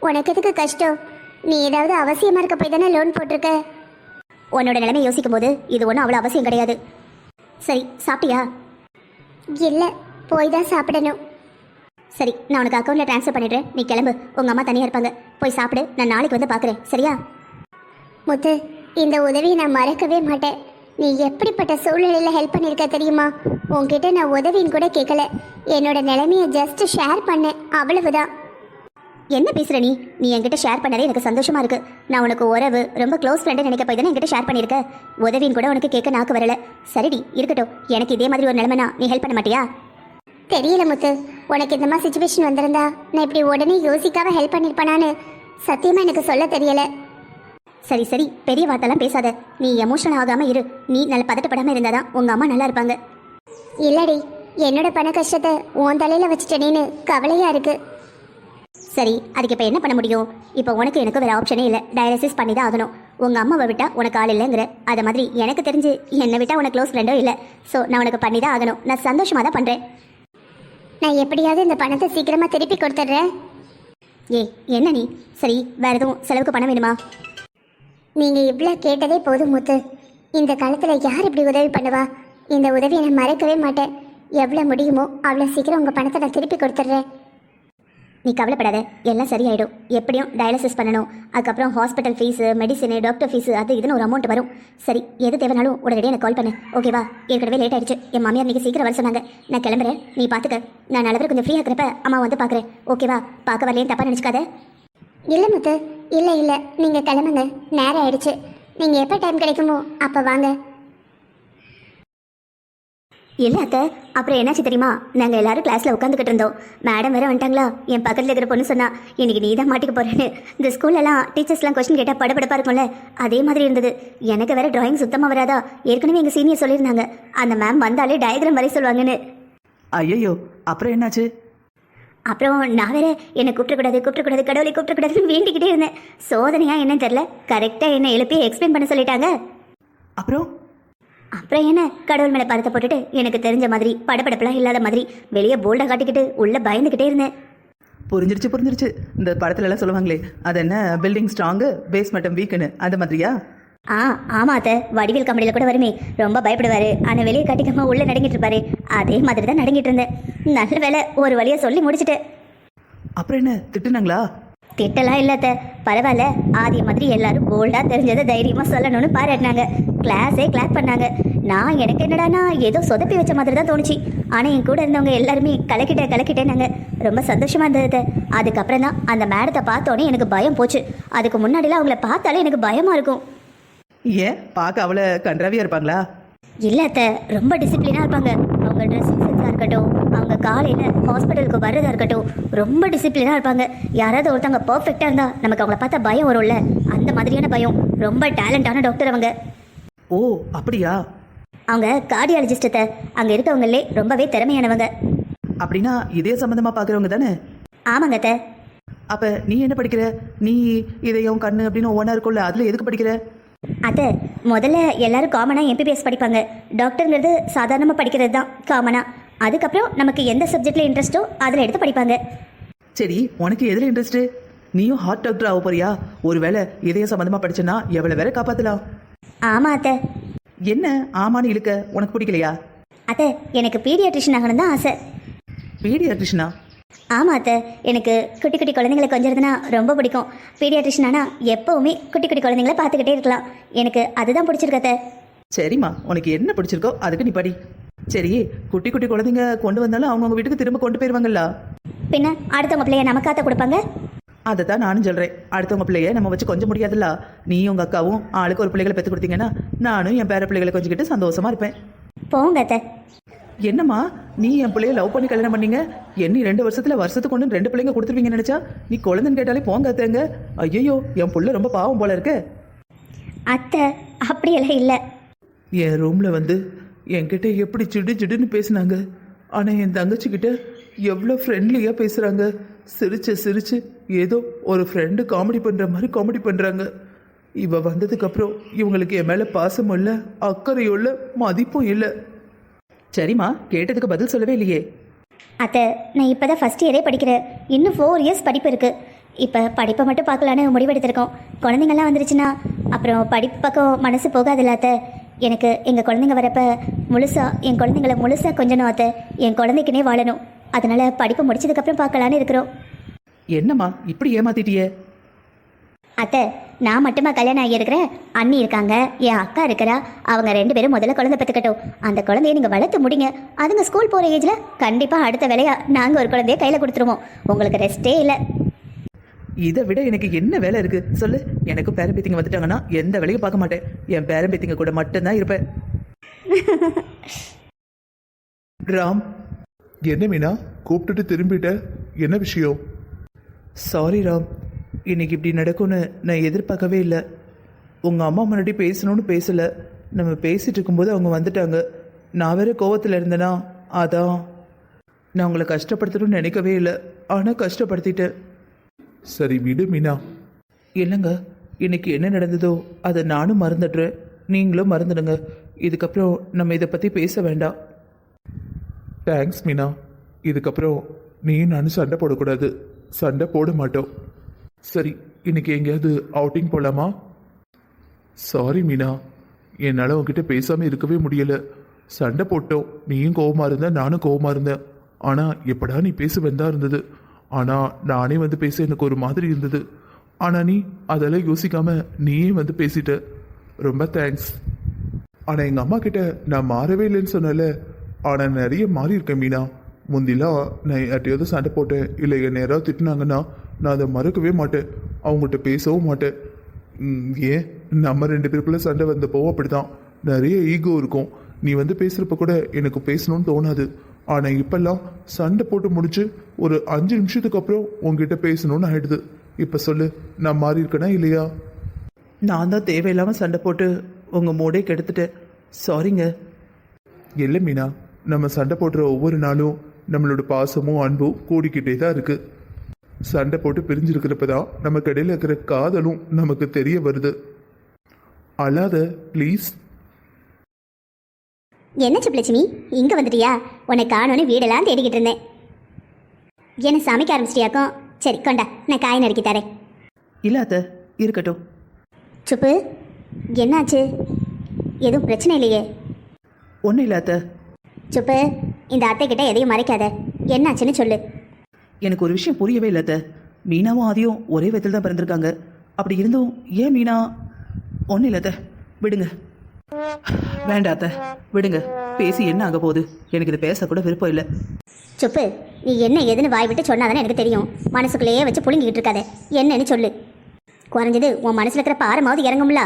உனக்கு எதுக்கு கஷ்டம்? நீ ஏதாவது அவசியமாக இருக்க போய் தானே லோன் போட்டிருக்க. உன்னோட நிலைமை யோசிக்கும் போது இது ஒன்றும் அவ்வளோ அவசியம் கிடையாது. சரி, சாப்பிட்டியா? இல்லை, போய் தான் சாப்பிடணும். சரி, நான் உனக்கு அக்கௌண்ட்டில் ட்ரான்ஸ்ஃபர் பண்ணிடுறேன். நீ கிளம்பு. உங்கள் அம்மா தனியாக இருப்பாங்க. போய் சாப்பிடு. நான் நாளைக்கு வந்து பார்க்குறேன், சரியா? முத்து, இந்த உதவியை நான் மறக்கவே மாட்டேன். நீ எப்படிப்பட்ட சூழ்நிலையில் ஹெல்ப் பண்ணியிருக்க தெரியுமா? உன்கிட்ட நான் உதவின்னு கூட கேட்கல. என்னோட நிலைமையை ஜஸ்ட் ஷேர் பண்ணேன், அவ்வளவுதான். என்ன பேசுகிற நீ? நீ என்கிட்ட ஷேர் பண்ணதே எனக்கு சந்தோஷமாக இருக்குது. நான் உனக்கு உறவு, ரொம்ப க்ளோஸ் ஃப்ரெண்டு நினைக்க போய் தானே என்கிட்ட ஷேர் பண்ணியிருக்க. உதவின்னு கூட உனக்கு கேட்க நாக்கு வரல. சரிடி, இருக்கட்டும். எனக்கு இதே மாதிரி ஒரு நிலைமைனா நீ ஹெல்ப் பண்ண மாட்டியா? தெரியல முத்து, உனக்கு இந்த மாதிரி சுச்சுவேஷன் வந்திருந்தா நான் இப்படி உடனே யோசிக்காம ஹெல்ப் பண்ணியிருப்பானான்னு சத்தியமாக எனக்கு சொல்ல தெரியல. சரி, பெரிய வார்த்தைலாம் பேசாத. நீ எமோஷனல் ஆகாமல் இரு. நீ நல்ல பதட்டப்படாமல் இருந்தாதான் உங்கள் அம்மா நல்லா இருப்பாங்க. இல்லடி, என்னோட பண கஷ்டத்தை உன் தலையில் வச்சுட்டேனேன்னு கவலையாக இருக்கு. சரி, அதுக்கு இப்போ என்ன பண்ண முடியும்? இப்போ உனக்கு எனக்கு வேறு ஆப்ஷனே இல்லை. டயாலிசிஸ் பண்ணி தான் ஆகணும். உங்கள் அம்மாவை விட்டால் உனக்கு ஆள் இல்லைங்கிற. அதை மாதிரி எனக்கு தெரிஞ்சு என்னை விட்டால் உனக்கு க்ளோஸ் ஃப்ரெண்டோ இல்லை. ஸோ நான் உனக்கு பண்ணி தான் ஆகணும். நான் சந்தோஷமாக தான் பண்ணுறேன். நான் எப்படியாவது இந்த பணத்தை சீக்கிரமாக திருப்பி கொடுத்துட்றேன். என்ன நீ? சரி, வேறு எதுவும் செலவுக்கு பணம் வேணுமா? நீங்கள் இவ்வளோ கேட்டதே போதும் முத்து. இந்த காலத்தில் யார் இப்படி உதவி பண்ணுவா? இந்த உதவியை நான் மறக்கவே மாட்டேன். எவ்வளோ முடியுமோ அவ்வளோ சீக்கிரம் உங்கள் பணத்தை நான் திருப்பி கொடுத்துட்றேன். நீ கவலைப்படாத, எல்லாம் சரியாயிடும். எப்படியும் டயாலிசிஸ் பண்ணணும், அதுக்கப்புறம் hospital fees, medicine, doctor fees, அது இதுன்னு ஒரு அமௌண்ட் வரும். சரி, எது தேவைனாலும் உடனடியாக எனக்கு கால் பண்ணு, ஓகேவா? ஏற்கனவே லேட் ஆயிடுச்சு. என் மாமியார் இன்னைக்கு சீக்கிரம் வர சொன்னாங்க. நான் கிளம்புறேன், நீ பார்த்துக்க. நான் நல்லவரை கொஞ்சம் ஃப்ரீயாக இருக்கிறப்ப அம்மா வந்து பார்க்குறேன், ஓகேவா? பார்க்க வரலையே தப்பாக நினச்சிக்காத. இல்லை முத்து, இல்லை நீங்கள் கிளம்புங்க, நேரம் ஆயிடுச்சு. நீங்கள் எப்போ டைம் கிடைக்குமோ அப்போ வாங்க. இல்லை அத்தை, அப்புறம் என்னாச்சு தெரியுமா? நாங்கள் எல்லாரும் கிளாஸில் உட்காந்துக்கிட்டு இருந்தோம். மேடம் வேற வந்துட்டாங்களா? என் பக்கத்தில் இருக்கிற பொண்ணு சொன்னா, இன்னைக்கு நீ தான் மாட்டிக்க போறேன்னு. இந்த ஸ்கூல்லலாம் டீச்சர்ஸ்லாம் கொஸ்டின் கேட்டால் படபடப்பாக இருக்கும்ல, அதே மாதிரி இருந்தது. எனக்கு வேற டிராயிங் சுத்தமாக வராதா? ஏற்கனவே எங்கள் சீனியர் சொல்லியிருந்தாங்க, அந்த மேம் வந்தாலே டயக்ராம் வரைய சொல்லுவாங்கன்னு. ஐயோ, அப்புறம் என்னாச்சு? அப்புறம் நான் வேற என்னை கூப்பிடக்கூடாது, கடவுளை கூப்பிடக்கூடாதுன்னு வேண்டிக்கிட்டே இருந்தேன். சோதனையா என்னன்னு தெரியல, கரெக்டாக என்னை எழுப்பி எக்ஸ்பிளைன் பண்ண சொல்லிட்டாங்க. அப்புறம் என்ன, கடவுள் மேலே படத்தை போட்டுட்டு எனக்கு தெரிஞ்ச மாதிரி படப்படப்பெல்லாம் இல்லாத மாதிரி வெளியே போல்டாக காட்டிக்கிட்டு உள்ள பயந்துக்கிட்டே இருந்தேன். புரிஞ்சிருச்சு. இந்த படத்துல எல்லாம் சொல்லுவாங்களே, அது என்ன பில்டிங் ஸ்ட்ராங்கு பேஸ்மெண்டம் வீக்குன்னு, அந்த மாதிரியா? ஆமா அத்தை, வடிவேல் காமெடியில் கூட வருமே, ரொம்ப பயப்படுவாரு, ஆனால் வெளியே காட்டிக்காம உள்ள நடுங்கிட்டு இருப்பாரு. அதே மாதிரி தான் நடுங்கிட்டு இருந்தேன். நல்ல வேலை ஒரு வழியை சொல்லி முடிச்சுட்டு. அப்புறம் என்ன, திட்டுனாங்களா? திட்டலாம் இல்லாத, பரவாயில்ல, ஆதிய மாதிரி எல்லாரும் போல்டாக தெரிஞ்சதை தைரியமாக சொல்லணும்னு பாராட்டினாங்க. கிளாஸே கிளாப் பண்ணாங்க. நான் எனக்கு என்னடானா ஏதோ சொதப்பி வச்ச மாதிரி தான் தோணுச்சு. ஆனால் என் கூட இருந்தவங்க எல்லாருமே கலக்கிட்டேனாங்க. ரொம்ப சந்தோஷமாக இருந்தது. அதுக்கப்புறம் தான் அந்த மேடத்தை பார்த்தோன்னே எனக்கு பயம் போச்சு. அதுக்கு முன்னாடிலாம் அவங்கள பார்த்தாலே எனக்கு பயமாக இருக்கும். ஏன், பார்க்க அவளை கன்றாவியா இருப்பாங்களா? இல்லை அத்தை, ரொம்ப டிசிப்ளினாக இருப்பாங்க. அவங்க ட்ரெஸ்ஸிங் சென்ஸாக இருக்கட்டும், அவங்க காலையில் ஹாஸ்பிட்டலுக்கு வர்றதா இருக்கட்டும், ரொம்ப டிசிப்ளினாக இருப்பாங்க. யாராவது ஒருத்தவங்க பர்ஃபெக்டாக இருந்தால் நமக்கு அவங்கள பார்த்தா பயம் வரும்ல, அந்த மாதிரியான பயம். ரொம்ப டேலண்டான டாக்டர் அவங்க. ஓ, அப்படியா? அவங்க கார்டியாலஜிஸ்டத்தை அங்கே இருக்கவங்களே ரொம்பவே திறமையானவங்க. அப்படின்னா இதே சம்மந்தமாக பார்க்குறவங்க தானே? ஆமாங்க அத்தை. அப்போ நீ என்ன படிக்கிற? நீ இதயம் கண்ணு அப்படின்னு ஒவ்வொன்றா இருக்கும்ல, அதில் எதுக்கு படிக்கிற? அத்தை, முதல்ல எல்லாரும் காமனாக எம்பிபிஎஸ் படிப்பாங்க. டாக்டருங்கிறது சாதாரணமாக படிக்கிறது தான் காமனாக. அதுக்கப்புறம் நமக்கு எந்த சப்ஜெக்டில் இன்ட்ரெஸ்ட்டோ அதில் எடுத்து படிப்பாங்க. சரி, உனக்கு எதில் இன்ட்ரெஸ்ட்டு? நீயும் ஹார்ட் டாக்டர் ஆக போறியா? ஒருவேளை இதய சம்மந்தமாக படிச்சேன்னா எவ்வளோ வேற காப்பாற்றலாம். ஆமாம் அத்தை. என்ன ஆமான்னு இழுக்க, உனக்கு பிடிக்கலையா? அத்தை, எனக்கு பீடியாட்ரிஷன் ஆகணும் தான் ஆசை. பீடியாட்ரிஷனா? ஆமாம் அத்தை, எனக்கு குட்டி குட்டி குழந்தைங்களை கொஞ்சிறதுனா ரொம்ப பிடிக்கும். பீடியாட்ரிஷன் ஆனால் எப்போவுமே குட்டி குட்டி குழந்தைங்கள பார்த்துக்கிட்டே இருக்கலாம். எனக்கு அதுதான் பிடிச்சிருக்கு அத்தை. சரிம்மா, உனக்கு என்ன பிடிச்சிருக்கோ அதுக்கு நீ படி. சரி, குட்டி குட்டி குழந்தைங்க கொண்டு வந்தாலும் அவங்கவுங்க வீட்டுக்கு திரும்ப கொண்டு போயிடுவாங்கல்ல. பின்ன அடுத்தவங்க பிள்ளைய நமக்காத்த கொடுப்பாங்க. அதை தான் நானும் சொல்கிறேன். அடுத்தவங்க பிள்ளைய நம்ம வச்சு கொஞ்சம் முடியாதுல்ல. நீ உங்கள் அக்காவும் ஆளுக்கு ஒரு பிள்ளைகளை பெற்று கொடுத்தீங்கன்னா நானும் என் பேர பிள்ளைகளை கொஞ்சிக்கிட்டு சந்தோஷமா இருப்பேன். போங்க அத்தை. என்னம்மா, நீ என் பிள்ளைய லவ் பண்ணி கல்யாணம் பண்ணீங்க, எண்ணி 2 வருஷத்துக்கு ஒன்று 2 பிள்ளைங்க கொடுத்துருவீங்கன்னு நினச்சா நீ குழந்தைன்னு கேட்டாலே போங்க அத்தைங்க. ஐயோ, என் பிள்ளை ரொம்ப பாவம் போல இருக்கு. அத்தை, அப்படியெல்லாம் இல்லை. என் ரூமில் வந்து என்கிட்ட எப்படி சிடுன்னு பேசினாங்க. ஆனால் என் தங்கச்சிக்கிட்ட எவ்வளோ ஃப்ரெண்ட்லியாக பேசுகிறாங்க. சிரிச்சு ஏதோ ஒரு ஃப்ரெண்டு காமெடி பண்ணுற மாதிரி காமெடி பண்ணுறாங்க. இவ வந்ததுக்கப்புறம் இவங்களுக்கு என் மேலே பாசமும் இல்லை, அக்கறையும் இல்லை, மதிப்பும் இல்லை. சரிம்மா, கேட்டதுக்கு பதில் சொல்லவே இல்லையே. அத்தை, நான் இப்போ தான் ஃபஸ்ட் இயரே படிக்கிறேன். இன்னும் 4 இயர்ஸ் படிப்பு இருக்குது. இப்போ படிப்பை மட்டும் பார்க்கலான்னு முடிவெடுத்திருக்கோம். குழந்தைங்கள்லாம் வந்துருச்சுன்னா அப்புறம் படிப்பு பக்கம் மனசு போகாதுல்ல அத்தை. எனக்கு எங்கள் குழந்தைங்க வரப்போ என் குழந்தைங்கள முழுசாக கொஞ்சணும் அத்தை. என் குழந்தைக்குனே வாழணும். அதனால் படிப்பு முடிச்சதுக்கப்புறம் பார்க்கலான்னு இருக்கிறோம். என்னம்மா இப்படி ஏமாத்திட்டியே? அத்தை, நான் மட்டுமா கல்யாணம் ஆகியிருக்கிறேன்? அண்ணி இருக்காங்க, என் அக்கா இருக்கிறா. அவங்க 2 பேரும் முதல்ல குழந்தை பெற்றுக்கட்டும். அந்த குழந்தைய நீங்கள் வளர்த்து முடிங்க. அதுங்க ஸ்கூல் போகிற ஏஜில் கண்டிப்பாக அடுத்த வேலையாக நாங்கள் ஒரு குழந்தைய கையில் கொடுத்துருவோம். உங்களுக்கு ரெஸ்ட்டே இல்லை. இதை விட எனக்கு என்ன வேலை இருக்கு சொல்லு. எனக்கு பேரம்பேத்திங்க வந்துட்டாங்கன்னா எந்த வேலையும் பார்க்க மாட்டேன். என் பேரம்பேத்திங்க கூட மட்டும்தான் இருப்பேன். ராம். என்ன மீனா, கூப்பிட்டுட்டு திரும்பிட்ட? என்ன விஷயம்? சாரி ராம், இன்னைக்கு இப்படி நடக்கும்னு நான் எதிர்பார்க்கவே இல்லை. உங்கள் அம்மா முன்னாடி பேசணும்னு பேசலை. நம்ம பேசிகிட்டு இருக்கும்போது அவங்க வந்துட்டாங்க. நான் வேற கோவத்தில் இருந்தேனா, அதான். நான் உங்களை கஷ்டப்படுத்தணும்னு நினைக்கவே இல்லை, ஆனால் கஷ்டப்படுத்திட்டேன். சரி விடு மீனா. இல்லைங்க, இன்னைக்கு என்ன நடந்ததோ அதை நானும் மறந்துடுறேன், நீங்களும் மறந்துடுங்க. இதுக்கப்புறம் நம்ம இதை பற்றி பேச வேண்டாம். தேங்க்ஸ் மீனா. இதுக்கப்புறம் நீ நானும் சண்டை போடக்கூடாது. சண்டை போட மாட்டோம். சரி, இன்னைக்கு எங்கேயாவது அவுட்டிங் போகலாமா? சாரி மீனா, என்னால் உங்ககிட்ட பேசாமல் இருக்கவே முடியல. சண்டை போட்டோம், நீயும் கோவமாக இருந்த, நானும் கோவமாக இருந்தேன். ஆனால் எப்படா நீ பேசுவேன் தான் இருந்தது. ஆனால் நானே வந்து பேச எனக்கு ஒரு மாதிரி இருந்தது. ஆனால் நீ அதெல்லாம் யோசிக்காம நீயே வந்து பேசிட்ட. ரொம்ப தேங்க்ஸ். ஆனால் எங்கள் அம்மா கிட்ட நான் மாறவே இல்லைன்னு சொன்னல, ஆனால் நிறைய மாறி இருக்கேன் மீனா. முந்திலாம் நான் யார்ட்டையாவது சண்டை போட்டேன் இல்லை என்னை யாராவது திட்டினாங்கன்னா நான் அதை மறக்கவே மாட்டேன், அவங்ககிட்ட பேசவும் மாட்டேன். ஏன் நம்ம 2 பேருக்குள்ள சண்டை வந்தப்போ அப்படிதான், நிறைய ஈகோ இருக்கும். நீ வந்து பேசுகிறப்ப கூட எனக்கு பேசணும்னு தோணாது. ஆனால் இப்பெல்லாம் சண்டை போட்டு முடிச்சு ஒரு 5 நிமிஷத்துக்கு அப்புறம் உங்ககிட்ட பேசணும்னு ஆயிடுது. இப்போ சொல்லு, நான் மாறி இருக்கேனா இல்லையா? நான் தான் தேவையில்லாமல் சண்டை போட்டு உங்கள் மூடே கெடுத்துட்டேன். சாரிங்க. இல்லை மீனா, நம்ம சண்டை போடுற ஒவ்வொரு நாளும் நம்மளோட பாசமும் அன்பும் கூடிக்கிட்டே தான் இருக்கு. சண்டை போட்டு பிரிஞ்சிருக்கிறப்ப தான் நமக்கு இடையில இருக்கிற காதலும் நமக்கு தெரிய வருது. அழாத ப்ளீஸ். என்ன சுப்லட்சுமி இங்கே வந்துட்டியா? உன்னை காணோன்னு வீடெல்லாம் தேடிக்கிட்டு இருந்தேன். என்ன சமைக்க ஆரம்பிச்சிட்டியாக்கும்? சரி கொண்டா, நான் காய் நறுக்கி தரேன். இல்லை அத்தை, இருக்கட்டும். சுப்பு, என்னாச்சு? எதுவும் பிரச்சனை இல்லையே? ஒன்றும் இல்லை அத்தை. சுப்பு, இந்த அத்தைக்கிட்ட எதையும் மறைக்காத. என்னாச்சுன்னு சொல்லு. எனக்கு ஒரு விஷயம் புரியவே இல்லை அத்தை. மீனாவும் ஆதியும் ஒரே விதத்தில் தான் பிறந்திருக்காங்க. அப்படி இருந்தும் ஏன் மீனா? ஒன்றும் இல்லை அத்தை, விடுங்க. வேண்டாம் அத்தை, விடுங்க. பேசி என்ன ஆக போகுது? எனக்கு இது பேசக்கூட விருப்பம் இல்லை. சுப்பு, நீ என்ன ஏதுன்னு வாய் விட்டு சொன்னாதானே எனக்கு தெரியும். மனசுக்குள்ளேயே வச்சு புழுங்கிக்கிட்டு இருக்காத. என்னன்னு சொல்லு. குறைஞ்சது உன் மனசில் இருக்கிற பாரமாவது இறங்கும்ல.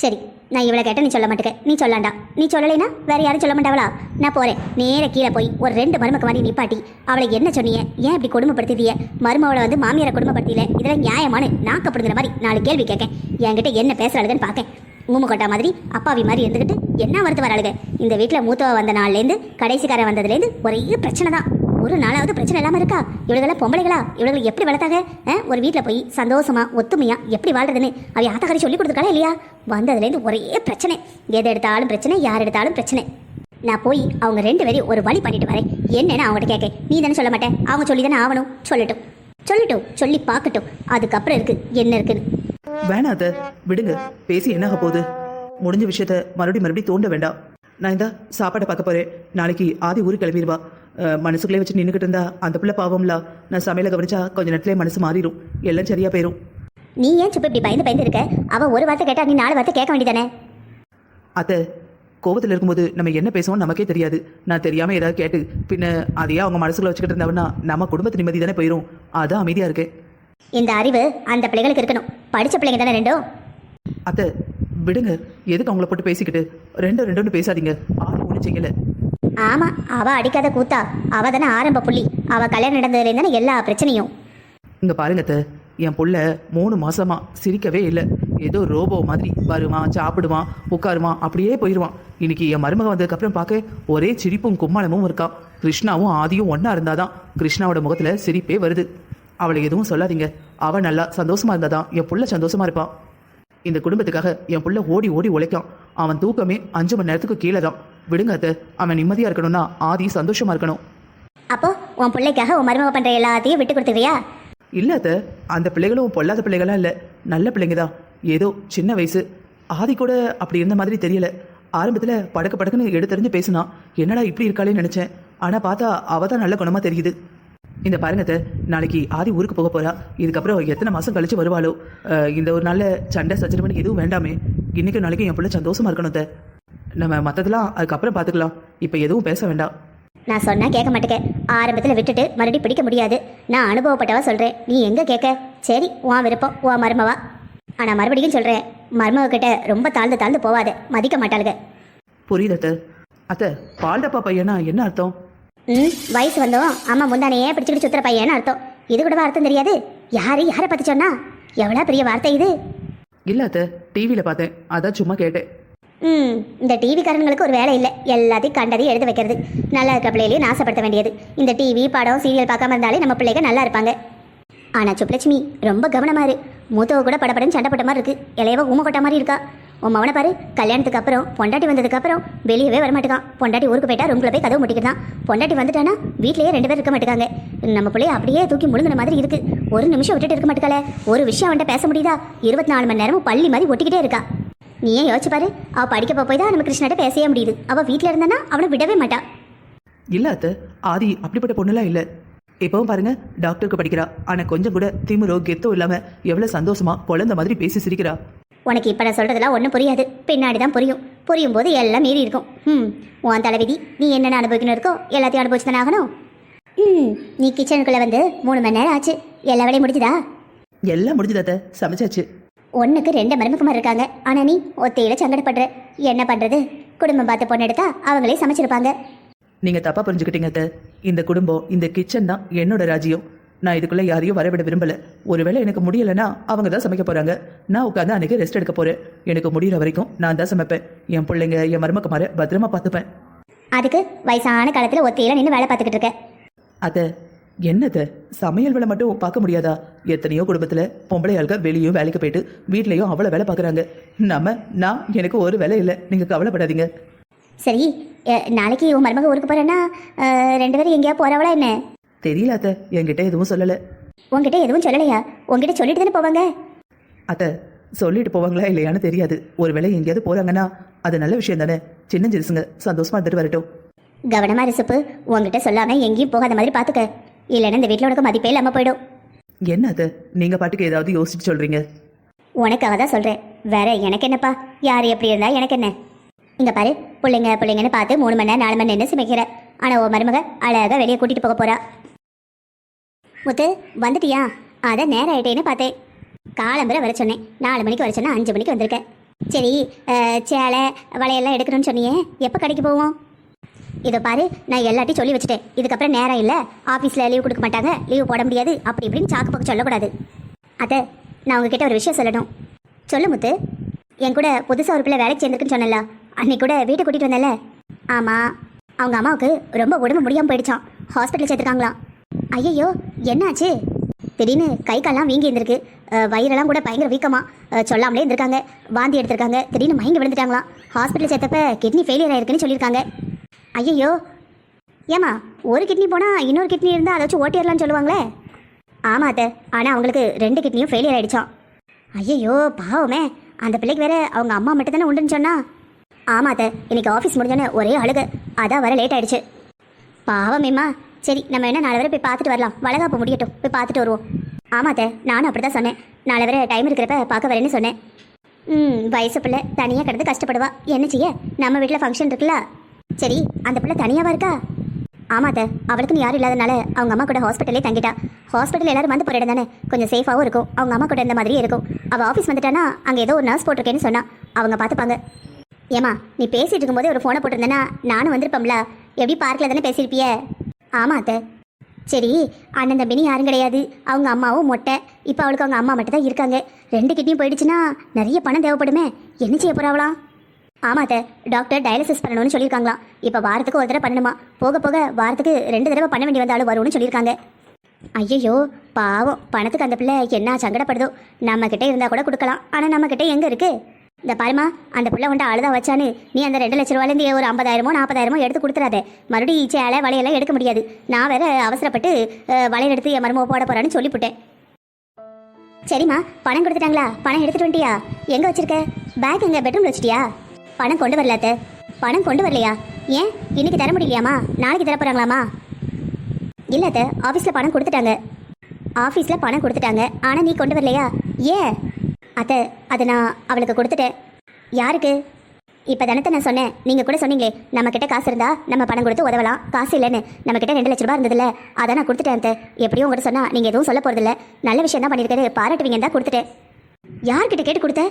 சரி, நான் இவளை கேட்ட நீ சொல்ல மாட்டேக்க. நீ சொல்லாண்டா. நீ சொல்லலைன்னா வேற யாரும் சொல்ல மாட்டாவளா? நான் போகிறேன். நேர கீழே போய் ஒரு 2 மருமக்கு மாதிரி நிப்பாட்டி அவளை என்ன சொன்னீங்க, ஏன் இப்படி கொடுமைப்படுத்திய, மருமவளை வந்து மாமியாரை கொடுமைப்படுத்தியில, இதெல்லாம் நியாயமான நாக்கப்படுங்கிற மாதிரி 4 கேள்வி கேட்கேன். என்கிட்ட என்ன பேசுறாளுகன்னு பார்க்கேன். ஊமை கொட்டா மாதிரி அப்பாவி மாதிரி இருந்துக்கிட்டு என்ன வருத்து வராளுங்க. இந்த வீட்டில் மூத்தவ வந்த நாள்லேருந்து கடைசிக்காரன் வந்ததுலேருந்து ஒரே பிரச்சனை தான். ஒரு நாளாவது பிரச்சனை இல்லாமல் இருக்கா? இவளுகெல்லாம் பொம்பளைகளா? இவளுகளை எப்படி வளர்த்தாங்க? ஒரு வீட்டில் போய் சந்தோஷமா ஒத்துமையா எப்படி வாழ்றதுன்னு அவ ஆத்தக்காரி சொல்லி கொடுத்துருக்காளா இல்லையா? வந்ததுலேருந்து ஒரே பிரச்சனை. எதை எடுத்தாலும் பிரச்சனை, யார் எடுத்தாலும் பிரச்சனை. நான் போய் அவங்க 2 பேரையும் ஒரு வழி பண்ணிட்டு வரேன். என்னன்னு அவங்ககிட்ட கேட்க நீ தானே சொல்ல மாட்டேன். அவங்க சொல்லி தானே ஆகணும். சொல்லட்டும், சொல்லி பார்க்கட்டும். அதுக்கப்புறம் இருக்கு என்ன இருக்குன்னு. வேணாம் அத்தை, விடுங்க. பேசி என்ன ஆக போகுது? முடிஞ்ச விஷயத்த மறுபடியும் தோண்ட வேண்டாம். நான் இந்த சாப்பாடை பார்க்க போகிறேன். நாளைக்கு ஆதி ஊருக்கு கிளம்பிடுவா. மனசுக்குள்ளே வச்சு நின்றுக்கிட்டு இருந்தா அந்த பிள்ளை பாவம்ல. நான் சமையலை கவனிச்சா கொஞ்சம் நேரத்துலேயே மனசு மாறிடும், எல்லாம் சரியா போயிடும். நீ ஏன் சுப்பு இப்படி பயந்து இருக்க? அவள் ஒரு வார்த்தை கேட்டா நீ 4 வார்த்தை கேட்க வேண்டியதானே? அத்தை, கோபத்தில் இருக்கும்போது நம்ம என்ன பேசுவோம் நமக்கே தெரியாது. நான் தெரியாமல் ஏதாவது கேட்டு பின்ன அதையே அவங்க மனசுக்குள்ள வச்சுக்கிட்டு இருந்தவன்னா நம்ம குடும்பத்து நிம்மதி தானே போயிடும். அதான் அமைதியாக இருக்கேன். இந்த அறிவு அந்த பிள்ளைகளுக்கு இருக்கணும். படித்த பிள்ளைங்க தானே 2. அத்தை, விடுங்க. எதுக்கு அவங்கள போட்டு பேசிக்கிட்டு? 2 பேசாதீங்க. ஆதி ஒன்றும் செய்யலை. ஆமாம், அவள் அடிக்காத கூத்தா. அவள் தானே ஆரம்ப புள்ளி. அவள் கல்யாணம் நடந்ததுலேருந்து தானே எல்லா பிரச்சனையும். இங்கே பாருங்க அத்தை, என் புள்ள 3 மாசமா சிரிக்கவே இல்லை. ஏதோ ரோபோ மாதிரி வருவான், சாப்பிடுவான், உட்காருவான், அப்படியே போயிடுவான். இன்னைக்கு என் மருமக வந்ததுக்கப்புறம் பார்க்க ஒரே சிரிப்பும் கும்மாளமும் இருக்கான். கிருஷ்ணாவும் ஆதியும் ஒன்றா இருந்தாதான் கிருஷ்ணாவோட முகத்தில் சிரிப்பே வருது. அவளை எதுவும் சொல்லாதீங்க. அவள் நல்லா சந்தோஷமா இருந்தாதான் என் புள்ள சந்தோஷமா இருப்பான். இந்த குடும்பத்துக்காக என் புள்ள ஓடி ஓடி உழைக்கான். அவன் தூக்கமே 5 மணி நேரத்துக்கு கீழே தான். விடுங்க அத்தை, அவன் நிம்மதியாக இருக்கணும்னா ஆதி சந்தோஷமா இருக்கணும். அப்போ உன் பிள்ளைக்காக உன் மருமக பண்ணுற எல்லாத்தையும் விட்டு கொடுத்துருவியா? இல்லை அத்தை, அந்த பிள்ளைகளும் பொல்லாத பிள்ளைகளாம் இல்லை, நல்ல பிள்ளைங்க தான். ஏதோ சின்ன வயசு. ஆதி கூட அப்படி இருந்த மாதிரி தெரியல. ஆரம்பத்தில் படக்குன்னு எடுத்தறிஞ்சு பேசினா என்னடா இப்படி இருக்காளேன்னு நினச்சேன். ஆனால் பார்த்தா அவள் தான் நல்ல குணமாக தெரியுது. இந்த பாருங்க அத்தை, நாளைக்கு ஆதி ஊருக்கு போக போறா. இதுக்கப்புறம் எத்தனை மாதம் கழிச்சு வருவாளோ. இந்த ஒரு நல்ல சண்டை சச்சரவுன்னு எதுவும் வேண்டாமே. இன்னைக்கும் நாளைக்கும் என் பிள்ளை சந்தோஷமா இருக்கணும் அத்தை. நம்ம மற்றதெல்லாம் அதுக்கப்புறம் பார்த்துக்கலாம். இப்போ எதுவும் பேச வேண்டாம். நான் சொன்னா கேட்க மாட்டேக்க. ஆரம்பத்தில் விட்டுட்டு மறுபடியும் பிடிக்க முடியாது. நான் அனுபவப்பட்டவா சொல்கிறேன். நீ எங்கே கேட்க? சரி, உன் விருப்பம், உன் மருமவா. ஆனால் மறுபடியும் சொல்கிறேன், மருமக கிட்ட ரொம்ப தாழ்ந்து போவாத, மதிக்க மாட்டாளுங்க. புரியுது அத்தை. அத்தை, பால்டப்பா பையனா என்ன அர்த்தம்? வயசு வந்தோம் அம்மா முந்தானையே பிடிச்சிக்கிட்டு சுத்துற பையன்னு அர்த்தம். இது கூடவா அர்த்தம் தெரியாது? யாரை பற்றி சொன்னா? எவ்வளோ பெரிய வார்த்தை இது. இல்லை அத்தை, டிவியில் பார்த்தேன், அதான் சும்மா கேட்டேன். இந்த டிவிக்காரங்களுக்கு ஒரு வேலை இல்லை. எல்லாத்தையும் கண்டதையும் எடுத்து வைக்கிறது. நல்லா இருக்கிற பிள்ளைகளையும் நாசப்படுத்த வேண்டியது. இந்த டிவி படம் சீரியல் பார்க்காம இருந்தாலே நம்ம பிள்ளைங்க நல்லா இருப்பாங்க. ஆனால் சுப்லட்சுமி ரொம்ப கவனமா இரு. மூத்தவ கூட படப்படன்னு சண்டை போட்ட மாதிரி இருக்கு. இளையவ ஊமை கொட்ட மாதிரி இருக்கா. உன் மவனை பாரு, கல்யாணத்துக்கு அப்புறம் பொண்டாட்டி வந்ததுக்கப்புறம் வெளியவே வரமாட்டேக்கான். பொண்டாட்டி ஊருக்கு போயிட்டா ரூம்குள்ள போய் கதவு முட்டிக்கிட்டான். பொண்டாட்டி வந்துட்டானா வீட்லேயே 2 பேர் இருக்க மாட்டேங்காங்க. நம்ம பிள்ளைய அப்படியே தூக்கி முழுங்கின மாதிரி இருக்கு. ஒரு நிமிஷம் விட்டுட்டு இருக்க மாட்டேக்கால. ஒரு விஷயம் அவன்கிட்ட பேச முடியுதா? 24 மணி நேரமும் பள்ளி மாதிரி ஒட்டிக்கிட்டே இருக்கா. நீ ஏன் யோசிச்சு பாரு. அவள் படிக்க போய் தான் நம்ம கிருஷ்ணாட்ட பேசவே முடியுது. அவள் வீட்டில் இருந்தானா அவனை விடவே மாட்டா. இல்லை அத்தை, ஆதி அப்படிப்பட்ட பொண்ணுலாம் இல்லை. இப்பவும் பாருங்க டாக்டருக்கு படிக்கிறா ஆனா கொஞ்சம் கூட திமிரோ கெத்தோ இல்லாம எவ்வளவு சந்தோஷமா குழந்தை மாதிரி பேசி சிரிக்கிறா. உனக்கு இப்போ நான் சொல்கிறதெல்லாம் ஒன்றும் புரியாது, பின்னாடி தான் புரியும் போது எல்லாம் மீறி இருக்கும். உன் தலைவிதி, நீ என்னென்ன அனுபவிக்கணும் இருக்கோ எல்லாத்தையும் அனுபவிச்சு தானே ஆகணும். நீ கிச்சனுக்குள்ளே வந்து 3 மணி நேரம் ஆச்சு, எல்லா வேலையும் முடிஞ்சுதா? எல்லாம் முடிஞ்சுதாத்த, சமைச்சாச்சு. ஒன்றுக்கு 2 மருமக்குமார் இருக்காங்க, ஆனால் நீ ஒத்தையில சங்கடப்படுற. என்ன பண்ணுறது? குடும்பம் பார்த்து பொண்ணு எடுத்தா அவங்களே சமைச்சிருப்பாங்க. நீங்க தப்பா புரிஞ்சுக்கிட்டீங்க அத்தை. இந்த குடும்பம், இந்த கிச்சன் தான் என்னோட ராஜ்யம். நான் இதுக்குள்ள யாரையும் வரவிட விரும்பல. ஒருவேளை எனக்கு முடியலைன்னா அவங்க தான் சமைக்க போறாங்க. நான் உட்காந்து அன்னைக்கு ரெஸ்ட் எடுக்க போறேன். எனக்கு முடிகிற வரைக்கும் நான் தான் சமைப்பேன். என் பிள்ளைங்க, என் மருமக்குமார பத்திரமா பார்த்துப்பேன். அதுக்கு வயசான காலத்தில் ஒத்தையில நின்று வேலை பார்த்துக்கிட்டு இருக்க. அத்தை என்னத்த சமையல் வேலை மட்டும் பார்க்க முடியாதா? எத்தனையோ குடும்பத்துல பொம்பளை ஆளுங்க வெளியும் வேலைக்கு போயிட்டு வீட்லயும் அவ்வளோ வேலை பார்க்குறாங்க. நான் எனக்கு ஒரு வேலை இல்லை, நீங்க கவலைப்படாதீங்க. சரி, நாளைக்கு உன் மருமக ஊருக்கு போறேன்னா 2 பேரும் எங்கேயா போறவளா என்ன? தெரியல அத்தை, என்கிட்ட எதுவும் சொல்லலை. உங்ககிட்ட எதுவும் சொல்லலையா? உங்ககிட்ட சொல்லிட்டு தானே போவாங்க. அத்தை சொல்லிட்டு போவாங்களா இல்லையான்னு தெரியாது. ஒருவேளை எங்கேயாவது போறாங்கன்னா அது நல்ல விஷயம் தானே. சின்ன சிறுசுங்க சந்தோஷமா இருந்துட்டு வரட்டும். கவனமா ரிசுப்பு, உங்ககிட்ட சொல்லாம எங்கேயும் போகாத மாதிரி பாத்துக்க. இல்லைன்னா இந்த வீட்டில் உனக்கு மதிப்பே இல்லாம போயிடும். என்ன அத்தை நீங்க பாட்டுக்கு ஏதாவது யோசிச்சு சொல்றீங்க? உனக்காக தான் சொல்றேன், வேற எனக்கு என்னப்பா? யார் எப்படி இருந்தா எனக்கு என்ன? இங்க பாரு, பிள்ளைங்கன்னு பார்த்து 3 மணி நேரம் 4 மணி நேரம் சமைக்கிற. ஆனா உன் மருமக அழகா வெளியே கூட்டிட்டு போக போறா. முத்து வந்துட்டியா? அதான் நேரம் ஆயிட்டேன்னு பார்த்தேன். காலம்பரை வர சொன்னேன், 4 மணிக்கு வர சொன்னா 5 மணிக்கு வந்திருக்கேன். சரி, சேலை வளையெல்லாம் எடுக்கணும்னு சொன்னியே, எப்போ கடைக்கு போவோம்? இதை பாரு, நான் எல்லாத்தையும் சொல்லி வச்சுட்டேன். இதுக்கப்புறம் நேரம் இல்லை, ஆஃபீஸில் லீவ் கொடுக்க மாட்டாங்க, லீவ் போட முடியாது, அப்படி இப்படின்னு சாக்கு பக்கம் சொல்லக்கூடாது. அத்தை, நான் உங்ககிட்ட ஒரு விஷயம் சொல்லணும். சொல்லு முத்து. என் கூட புதுசாக ஒரு பிள்ளை வேலைக்கு சேர்ந்துருக்குன்னு சொன்னல, அன்னைக்கு கூட வீட்டை கூட்டிகிட்டு வந்தேன்ல. ஆமாம், அவங்க அம்மாவுக்கு ரொம்ப உடம்பு முடியாமல் போயிடுச்சான், ஹாஸ்பிட்டல் சேர்த்துருக்காங்களாம். ஐயையோ, என்னாச்சு? திடீர்னு கை கால்லாம் வீங்கி இருந்திருக்கு, வயிறெல்லாம் கூட பயங்கர வீக்கமாக, சொல்லாமலே இருந்திருக்காங்க, வாந்தி எடுத்திருக்காங்க, திடீர்னு மயங்கி விழுந்துட்டாங்களாம். ஹாஸ்பிட்டல் சேர்த்தப்ப கிட்னி ஃபெயிலியர் ஆயிருக்குன்னு சொல்லியிருக்காங்க. ஐயையோ, ஏமா ஒரு கிட்னி போனால் இன்னொரு கிட்னி இருந்தால் அதை வச்சு ஓட்டிடலான்னு சொல்லுவாங்களே. ஆமாம் அத்தை, ஆனால் அவங்களுக்கு 2 கிட்னியும் ஃபெயிலியர் ஆகிடுச்சான். ஐயையோ பாவமே, அந்த பிள்ளைக்கு வேற அவங்க அம்மா மட்டும் தானே உண்டுன்னு சொன்னா. ஆமாம் அத்தை, இன்னைக்கு ஆஃபீஸ் முடிஞ்சோன்னே ஒரே அழுகு, அதான் வர லேட் ஆயிடுச்சு. பாவமேம்மா. சரி, நம்ம என்ன நாளை வரை போய் பார்த்துட்டு வரலாம், வளகாப்பு முடியட்டும், போய் பார்த்துட்டு வருவோம். ஆமாம் அத்தை, நானும் அப்படி தான் சொன்னேன், நாளை வரை டைம் இருக்கிறப்ப பார்க்க வரேன்னு சொன்னேன். வயசு பிள்ளை தனியாக கிடந்து கஷ்டப்படுவா, என்ன செய்ய? நம்ம வீட்டில் ஃபங்க்ஷன் இருக்குல்ல. சரி, அந்த பிள்ளை தனியாவா இருக்கா? ஆமாத்த, அவளுக்குன்னு யாரும் இல்லாதனால அவங்க அம்மா கூட ஹாஸ்பிட்டலே தங்கிட்டா. ஹாஸ்பிட்டல் எல்லாரும் வந்து போகிற இடம் தானே, கொஞ்சம் சேஃபாகவும் இருக்கும், அவங்க அம்மா கூட இருந்த மாதிரியே இருக்கும். அவள் ஆஃபீஸ் வந்துட்டானா அங்கே ஏதோ ஒரு நர்ஸ் போட்டிருக்கேன்னு சொன்னா, அவங்க பார்த்துப்பாங்க. ஏமா, நீ பேசிட்டு இருக்கும்போதே ஒரு ஃபோனை போட்டிருந்தேன்னா நானும் வந்திருப்போம்ல. எப்படி பார்க்கில் தானே பேசியிருப்பிய? ஆமாம் அத்தை. சரி, அண்ணன் தம்பினி யாரும் கிடையாது, அவங்க அம்மாவும் மொட்டை. இப்போ அவளுக்கு அவங்க அம்மா மட்டும் தான் இருக்காங்க. 2 கிட்னியும் போயிடுச்சுன்னா நிறைய பணம் தேவைப்படுமே, என்ன செய்ய போகிறாவலாம்? ஆமாத்த, டாக்டர் டயாலிசிஸ் பண்ணணும்னு சொல்லியிருக்காங்களாம். இப்போ வாரத்துக்கு ஒரு தடவை பண்ணணுமா, போக போக வாரத்துக்கு 2 தடவை பண்ண வேண்டி வந்தாலும் வரும்னு சொல்லியிருக்காங்க. ஐயையோ பாவம், பணத்துக்கு அந்த பிள்ளை என்ன சங்கடப்படுதோ. நம்மக்கிட்ட இருந்தால் கூட கொடுக்கலாம், ஆனால் நம்மக்கிட்ட எங்கே இருக்குது? இந்த பாருமா, அந்த பிள்ளை கொண்டு அழுதா வச்சான்னு நீ அந்த 2 லட்ச ரூபாயிலேருந்து ஒரு 50,000மோ 40,000மோ எடுத்து கொடுத்துறாத. மறுபடியும் சேலை வளையெல்லாம் எடுக்க முடியாது. நான் வேற அவசரப்பட்டு வளையல் எடுத்து என் மருமக போட போகிறான்னு சொல்லிவிட்டேன். சரிம்மா, பணம் கொடுத்துட்டாங்களா? பணம் எடுத்துட்டு வந்துட்டியா? எங்கே வச்சிருக்க? பேக் எங்கே? பெட்ரூமில் வச்சிட்டியா? பணம் கொண்டு வரலாத்த. பணம் கொண்டு வரலையா? ஏன், இன்னைக்கு தர முடியலையாமா? நாளைக்கு தர போகிறாங்களாமா? இல்லத்த, ஆஃபீஸில் பணம் கொடுத்துட்டாங்க. ஆஃபீஸில் பணம் கொடுத்துட்டாங்க, ஆனால் நீ கொண்டு வரலையா? ஏன்? அத்தை, அதை நான் அவளுக்கு கொடுத்துட்டேன். யாருக்கு? இப்போ தானத்தை நான் சொன்னேன், நீங்கள் கூட சொன்னீங்களே நம்மக்கிட்ட காசு இருந்தால் நம்ம பணம் கொடுத்து உதவலாம், காசு இல்லைன்னு. நம்மக்கிட்ட 2 லட்ச ரூபா இருந்ததில்ல, அதை நான் கொடுத்துட்டேன் அத்தை. எப்படியும் உங்கள்கிட்ட சொன்னால் நீங்கள் எதுவும் சொல்ல போகிறதில்ல, நல்ல விஷயம் தான் பண்ணியிருக்காரு, பாராட்டுவீங்கன்னு தான் கொடுத்துட்டேன். யார்கிட்ட கேட்டு கொடுத்த?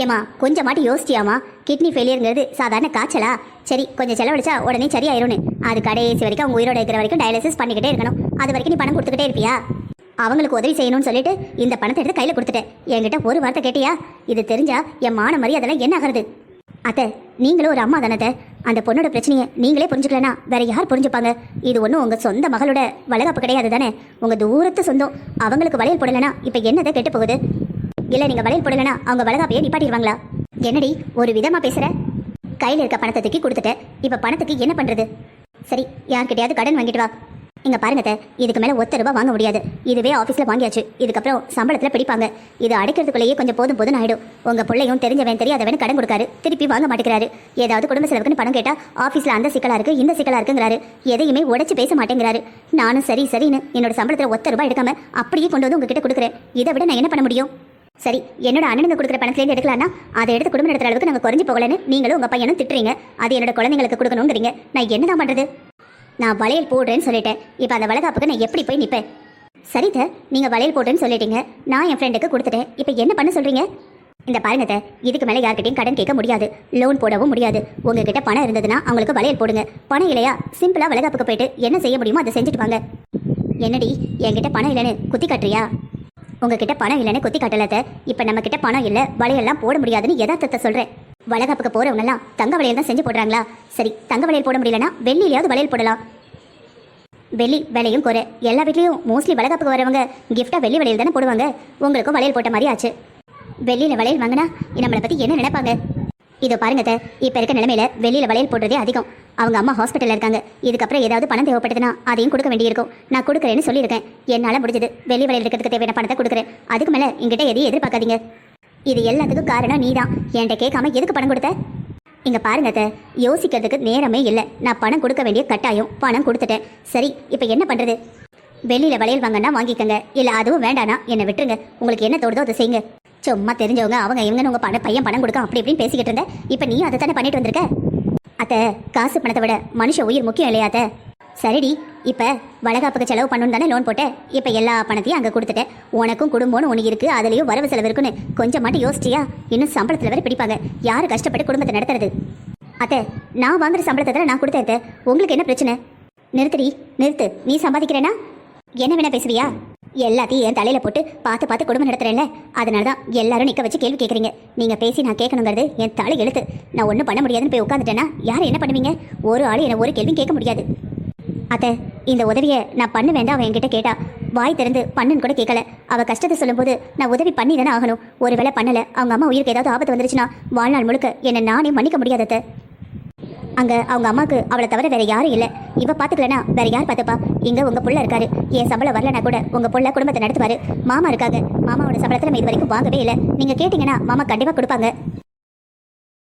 ஏமா, கொஞ்சம் மாட்டி யோசிச்சியாமா? கிட்னி ஃபெயிலியருங்கிறது சாதாரண காய்ச்சலா? சரி, கொஞ்சம் செலவழிச்சா உடனே சரியாயிரும்னு. அது கடைசி வரைக்கும் அவங்க உயிரோட இருக்கிற வரைக்கும் டயாலிசிஸ் பண்ணிக்கிட்டே இருக்கணும். அது வரைக்கும் நீ பணம் கொடுத்துக்கிட்டே இருப்பியா? அவங்களுக்கு உதவி செய்யணும்னு சொல்லிட்டு இந்த பணத்தை எடுத்து கையில் கொடுத்துட்டேன். என்கிட்ட ஒரு வார்த்தை கேட்டியா? இது தெரிஞ்சா என் மான மரியாதைலாம் என்ன ஆகிறது? அத்தை, நீங்களும் ஒரு அம்மா தானே. அந்த பொண்ணோட பிரச்சனையை நீங்களே புரிஞ்சுக்கலனா வேற யார் புரிஞ்சுப்பாங்க? இது ஒன்றும் உங்கள் சொந்த மகளோட வளகாப்பு கிடையாது தானே, உங்கள் தூரத்து சொந்தம். அவங்களுக்கு வளையல் போடலைன்னா இப்போ என்னதை கெட்டு போகுது? இல்லை, நீங்கள் வளையல் போடலைன்னா அவங்க வளகாப்பையே நிப்பாட்டிடுவாங்களா? என்னடி ஒரு விதமாக பேசுகிற? கையில் இருக்க பணத்தை தூக்கி கொடுத்துட்டேன், இப்போ பணத்துக்கு என்ன பண்ணுறது? சரி, யார்கிட்டயாவது கடன் வாங்கிட்டு வா. இங்க பாருங்க அத்தை, இதுக்கு மேல ₹1 வாங்க முடியாது. இதுவே ஆபீஸ்ல வாங்கியாச்சு. இதுக்கப்புறம் சம்பளத்துல பிடிப்பாங்க. இது அடைக்கிறதுக்குள்ளேயே கொஞ்சம் போதும் ஆயிடும். உங்க பிள்ளையும் தெரிஞ்சவன் தெரியாதவன் கடன் கொடுக்காரு, திருப்பி வாங்க மாட்டேங்கிறாரு. ஏதாவது குடும்ப செலவுக்குன்னு பணம் கேட்டா ஆபீஸ்ல அந்த சிக்கலா இருக்கு இந்த சிக்கலா இருக்குங்கிறாரு. எதையுமே உடைச்சு பேச மாட்டேங்கிறாரு. நானும் சரின்னு என்னோட சம்பளத்துல ₹1 எடுக்காம அப்படியே கொண்டு வந்து உங்ககிட்ட கொடுக்குறேன். இதை விட நான் என்ன பண்ண முடியும்? சரி, என்னோட அண்ணனுங்க கொடுக்குற பணத்துலேருந்து எடுக்கலாம்னா அதை எடுத்து குடும்பம் நடத்துற அளவுக்கு நாங்கள் குறைஞ்சி போகலன்னு நீங்களும் உங்க பையனும் திட்டுறீங்க. அது என்னோட குழந்தைங்களுக்கு கொடுக்கணுங்கிறீங்க. நான் என்னதான் பண்றது? நான் வளையல் போடுறேன்னு சொல்லிட்டேன். இப்போ அந்த வளகாப்புக்கு நான் எப்படி போய் நிற்பேன்? சரித, நீங்கள் வளையல் போட்டேன்னு சொல்லிட்டீங்க. நான் என் ஃப்ரெண்டுக்கு கொடுத்துட்டேன். இப்போ என்ன பண்ண சொல்கிறீங்க? இந்த பாருங்க, இதுக்கு மேலே யார்கிட்டையும் கடன் கேட்க முடியாது, லோன் போடவும் முடியாது. உங்ககிட்ட பணம் இருந்ததுன்னா அவங்களுக்கு வளையல் போடுங்க. பணம் இல்லையா, சிம்பிளாக வளகாப்புக்கு போயிட்டு என்ன செய்ய முடியுமோ அதை செஞ்சுட்டு வாங்க. என்னடி, என்கிட்ட பணம் இல்லைன்னு குத்தி காட்டுறியா? உங்ககிட்ட பணம் இல்லைன்னு குத்தி காட்டலாத. இப்போ நம்ம கிட்ட பணம் இல்லை, வளையல்லாம் போட முடியாதுன்னு யதார்த்தத்தை சொல்கிறேன். வளகாப்புக்கு போகிறவங்கலாம் தங்க வளையல் தான் செஞ்சு போடுறாங்களா? சரி, தங்க வளையல் போட முடியலன்னா வெள்ளியிலையாவது வளையல் போடலாம். வெள்ளி விலையும் குறை. எல்லா வீட்லேயும் மோஸ்ட்லி வளகாப்புக்கு வரவங்க கிஃப்டாக வெள்ளி வளையல் தானே போடுவாங்க. உங்களுக்கும் வளையல் போட்ட மாதிரி ஆச்சு. வெள்ளியில் வளையல் வாங்கினா நம்மளை பற்றி என்ன நினைப்பாங்க? இதோ பாருங்க, இப்போ இருக்க நிலைமையில வெளியில் வளையல் போடுறதே அதிகம். அவங்க அம்மா ஹாஸ்பிட்டலில் இருக்காங்க. இதுக்கப்புறம் ஏதாவது பணம் தேவைப்பட்டதுன்னா அதையும் கொடுக்க வேண்டியிருக்கும். நான் கொடுக்குறேன்னு சொல்லியிருக்கேன். என்னால் முடிஞ்சது வெள்ளி வளையல் இருக்கிறதுக்கு தேவையான பணத்தை கொடுக்குறேன். அதுக்கு மேலே எங்கிட்ட எதையும் எதிர்பார்க்காதீங்க. இது எல்லாத்துக்கும் காரணம் நீ தான். என்கிட்ட கேட்காம எதுக்கு பணம் கொடுத்த? இங்கே பாருங்க, யோசிக்கிறதுக்கு நேரமே இல்லை. நான் பணம் கொடுக்க வேண்டிய கட்டாயம், பணம் கொடுத்துட்டேன். சரி, இப்போ என்ன பண்ணுறது? வெளியில் வளையல் வாங்கன்னா வாங்கிக்கங்க, இல்லை அதுவும் வேண்டானா என்னை விட்டுருங்க. உங்களுக்கு என்ன தோடுதோ அதை செய்யுங்க. சும்மா தெரிஞ்சவங்க அவங்க இவங்கன்னு உங்கள் பையன் பணம் கொடுக்க அப்படி இப்படின்னு பேசிக்கிட்டு இருந்தேன். இப்போ நீ அதை தானே பண்ணிட்டு வந்திருக்க. அத்தை, காசு பணத்தை விட மனுஷ உயிர் முக்கியம் இல்லையா அத்தை? சரிடி, இப்போ வளகாப்புக்கு செலவு பண்ணணும் தானே லோன் போட்டேன். இப்போ எல்லா பணத்தையும் அங்கே கொடுத்துட்டேன். உனக்கும் குடும்பம்னு ஒன்று இருக்குது, அதுலேயும் வரவு செலவு இருக்குன்னு கொஞ்சம் மட்டும் யோசிச்சியா? இன்னும் சம்பளத்தில் வேற பிடிப்பாங்க. யார் கஷ்டப்பட்டு குடும்பத்தை நடத்துறது? அத்தை, நான் வாங்குற சம்பளத்தை தான் நான் கொடுத்தேன் அத்தை. உங்களுக்கு என்ன பிரச்சனை? நிறுத்து. நீ சம்பாதிக்கிறேன்னா என்ன வேணா பேசுவியா? எல்லாத்தையும் என் தலையில போட்டு பார்த்து குடும்பம் நடத்துறேன்ல, அதனால தான் எல்லாரும் நிற்க வச்சு கேள்வி கேட்குறீங்க. நீங்கள் பேசி நான் கேட்கணுங்கிறது என் தலை எழுத்து. நான் ஒன்றும் பண்ண முடியாதுன்னு போய் உட்காந்துட்டேன்னா யாரை என்ன பண்ணுவீங்க? ஒரு ஆள் என்னை ஒரு கேள்வியும் கேட்க முடியாது. அத்தை, இந்த உதவியை நான் பண்ண வேண்டாம். அவன் என்கிட்ட கேட்டா வாய் திறந்து பண்ணுன்னு கூட கேட்கல. அவள் கஷ்டத்தை சொல்லும்போது நான் உதவி பண்ணி தானே ஆகணும். ஒரு வேளை பண்ணலை, அவங்க அம்மா உயிருக்கு ஏதாவது ஆபத்து வந்துருச்சுன்னா வாழ்நாள் முழுக்க என்னை நானே மன்னிக்க முடியாது அத்தை. அங்கே அவங்க அம்மாவுக்கு அவளை தவிர வேற யாரும் இல்லை. இவ பார்த்துக்கலனா வேற யார் பார்த்துப்பா? இங்கே உங்கள் புள்ள இருக்காரு. என் சம்பளம் வரலனா கூட உங்கள் புள்ள குடும்பத்தை நடத்துவார். மாமா இருக்காங்க. மாமாவோட சம்பளத்தில் நம்ம இது வரைக்கும் வாங்கவே இல்லை. நீங்கள் கேட்டிங்கன்னா மாமா கண்டிப்பாக கொடுப்பாங்க.